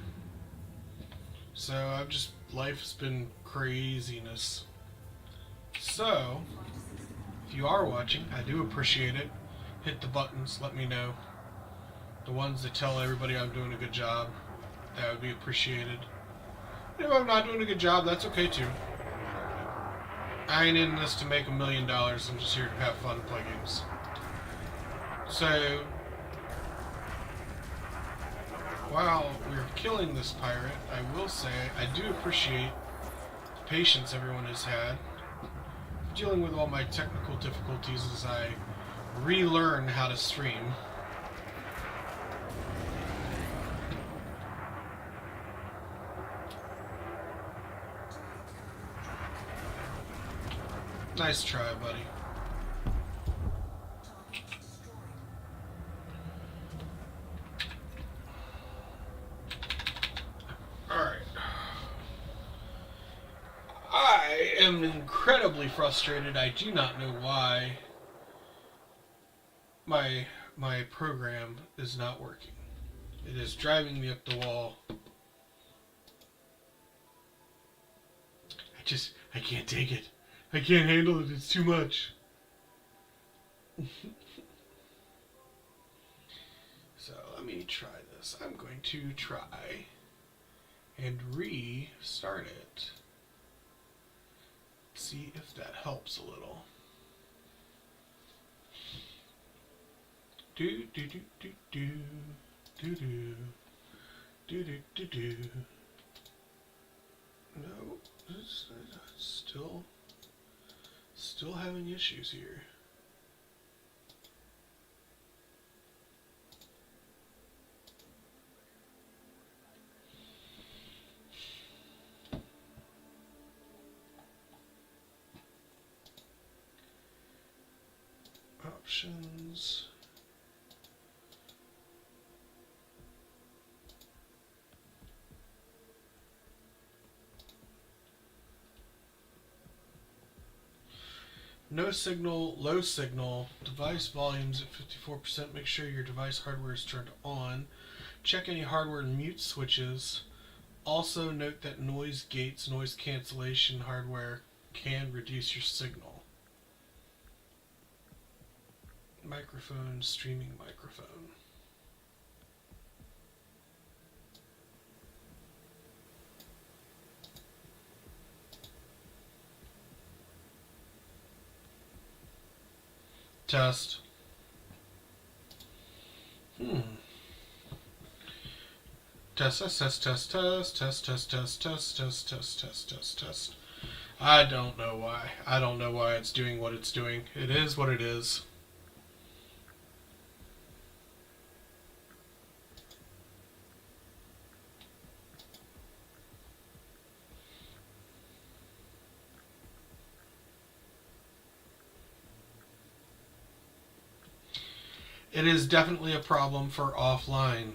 [SPEAKER 1] So, life's been craziness. So, if you are watching, I do appreciate it. Hit the buttons, let me know. The ones that tell everybody I'm doing a good job, that would be appreciated. If I'm not doing a good job, that's okay too. I ain't in this to make $1 million. I'm just here to have fun and play games. So, while we're killing this pirate, I will say I do appreciate the patience everyone has had dealing with all my technical difficulties as I relearn how to stream. Nice try, buddy. Alright. I am incredibly frustrated. I do not know why my program is not working. It is driving me up the wall. I can't take it. I can't handle it. It's too much. So let me try this. I'm going to try and restart it. See if that helps a little. Do do do do do do do Do do do do. No, it's still having issues here. Options. No signal, low signal, device volumes at 54%. Make sure your device hardware is turned on. Check any hardware mute switches. Also note that noise gates, noise cancellation hardware can reduce your signal. Microphone, streaming microphone. Test. Test, test, test, test, test, test, test, test, test, test, test, test, test, test. I don't know why. I don't know why it's doing what it's doing. It is what it is. It is definitely a problem for offline.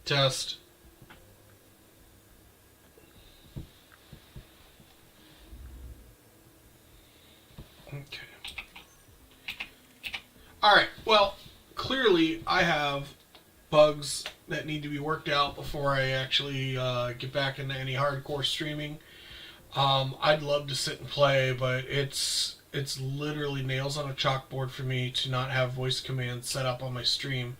[SPEAKER 1] Test. Okay. Alright, well, clearly I have bugs that need to be worked out before I actually get back into any hardcore streaming. I'd love to sit and play, but it's literally nails on a chalkboard for me to not have voice commands set up on my stream.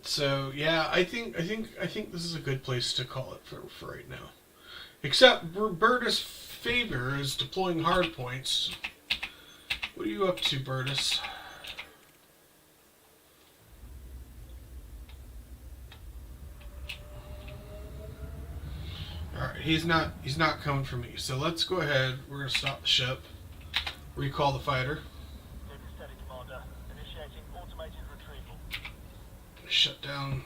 [SPEAKER 1] So yeah, I think this is a good place to call it for right now. Except Bertus Faber is deploying hardpoints. What are you up to, Bertus? Alright, he's not coming for me. So let's go ahead. We're gonna stop the ship. Recall the fighter.
[SPEAKER 2] Steady, Commander. Initiating automated retrieval.
[SPEAKER 1] Shut down.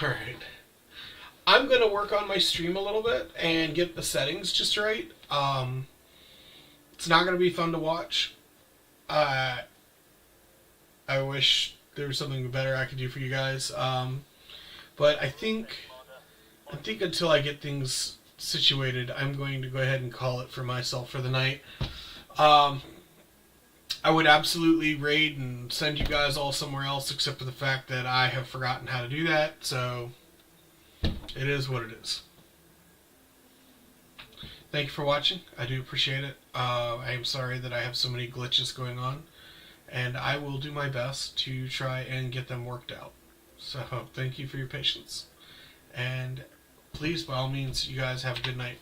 [SPEAKER 1] Alright. I'm gonna work on my stream a little bit and get the settings just right. It's not gonna be fun to watch. I wish there was something better I could do for you guys. But I think until I get things situated, I'm going to go ahead and call it for myself for the night. I would absolutely raid and send you guys all somewhere else, except for the fact that I have forgotten how to do that. So it is what it is. Thank you for watching. I do appreciate it. I am sorry that I have so many glitches going on, and I will do my best to try and get them worked out. So thank you for your patience, and please, by all means, you guys have a good night.